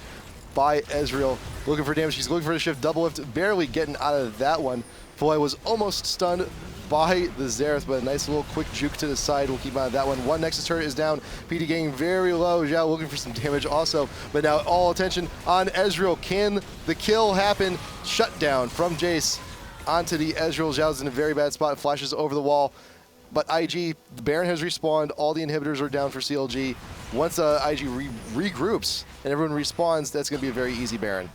by Ezreal. Looking for damage. He's looking for the shift. Double lift, barely getting out of that one. Voy was almost stunned by the Xerath, but a nice little quick juke to the side will keep out of that one. One Nexus turret is down. PD getting very low. Zhao looking for some damage also, but now all attention on Ezreal. Can the kill happen? Shutdown from Jayce onto the Ezreal. Zhao's in a very bad spot, flashes over the wall. But IG, the Baron has respawned, all the inhibitors are down for CLG. Once IG regroups and everyone respawns, that's going to be a very easy Baron.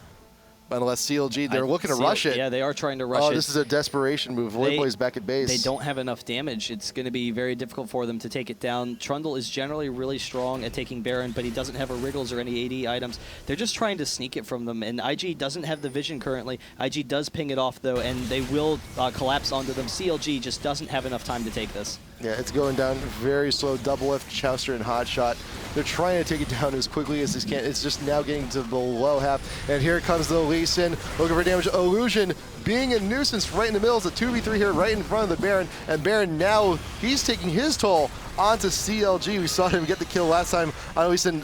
Unless CLG, they're looking to rush it. Yeah, they are trying to rush it. Oh, this is a desperation move. Voidboy's back at base. They don't have enough damage. It's going to be very difficult for them to take it down. Trundle is generally really strong at taking Baron, but he doesn't have a Wriggles or any AD items. They're just trying to sneak it from them, and IG doesn't have the vision currently. IG does ping it off, though, and they will collapse onto them. CLG just doesn't have enough time to take this. Yeah, it's going down very slow. Double lift, Chowster, and Hotshot. They're trying to take it down as quickly as they can. It's just now getting to the low half. And here comes the Lee Sin, looking for damage. Illusion being a nuisance right in the middle. It's a 2v3 here right in front of the Baron. And Baron now, he's taking his toll onto CLG. We saw him get the kill last time on Lee Sin.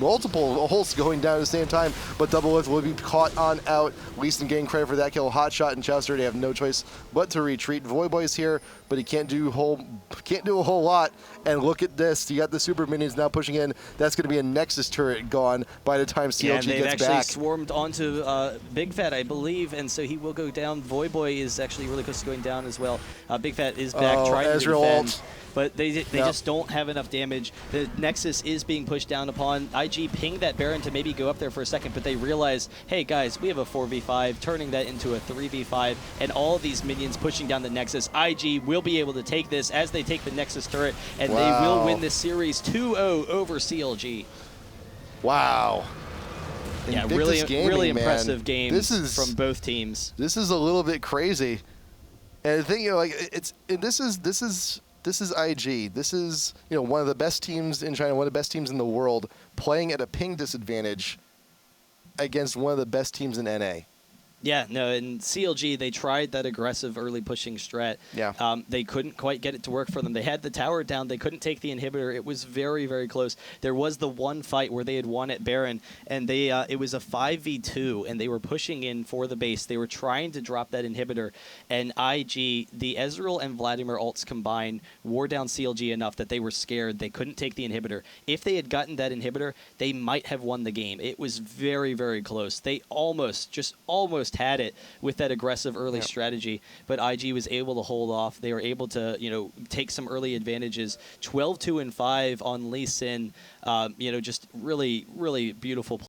Multiple holes going down at the same time, but Double Lift will be caught on out. Lee Sin getting credit for that kill. Hotshot and Chowster, they have no choice but to retreat. Voyboy's here, but he can't do a whole lot. And look at this, you got the super minions now pushing in. That's going to be a Nexus turret gone by the time CLG gets back. Yeah, they've actually swarmed onto Big Fat, I believe, and so he will go down. Voyboy is actually really close to going down as well. Big Fat is back trying to defend. But they just don't have enough damage. The Nexus is being pushed down upon. IG pinged that Baron to maybe go up there for a second, but they realize, hey guys, we have a 4v5, turning that into a 3v5, and all of these minions pushing down the Nexus. IG will be able to take this as they take the Nexus turret, and they will win this series 2-0 over CLG. Wow. Yeah, Invictus Gaming, really impressive games from both teams. This is a little bit crazy. And the thing, this is this is IG. This is, you know, one of the best teams in China, one of the best teams in the world, playing at a ping disadvantage against one of the best teams in NA. Yeah, no, in CLG, they tried that aggressive early pushing strat. Yeah. They couldn't quite get it to work for them. They had the tower down. They couldn't take the inhibitor. It was very, very close. There was the one fight where they had won at Baron, and they it was a 5v2, and they were pushing in for the base. They were trying to drop that inhibitor, and IG, the Ezreal and Vladimir ults combined, wore down CLG enough that they were scared. They couldn't take the inhibitor. If they had gotten that inhibitor, they might have won the game. It was very, very close. They almost had it with that aggressive early strategy, but IG was able to hold off. They were able to, you know, take some early advantages. 12-2 and 5 on Lee Sin. You know, just really, really beautiful play.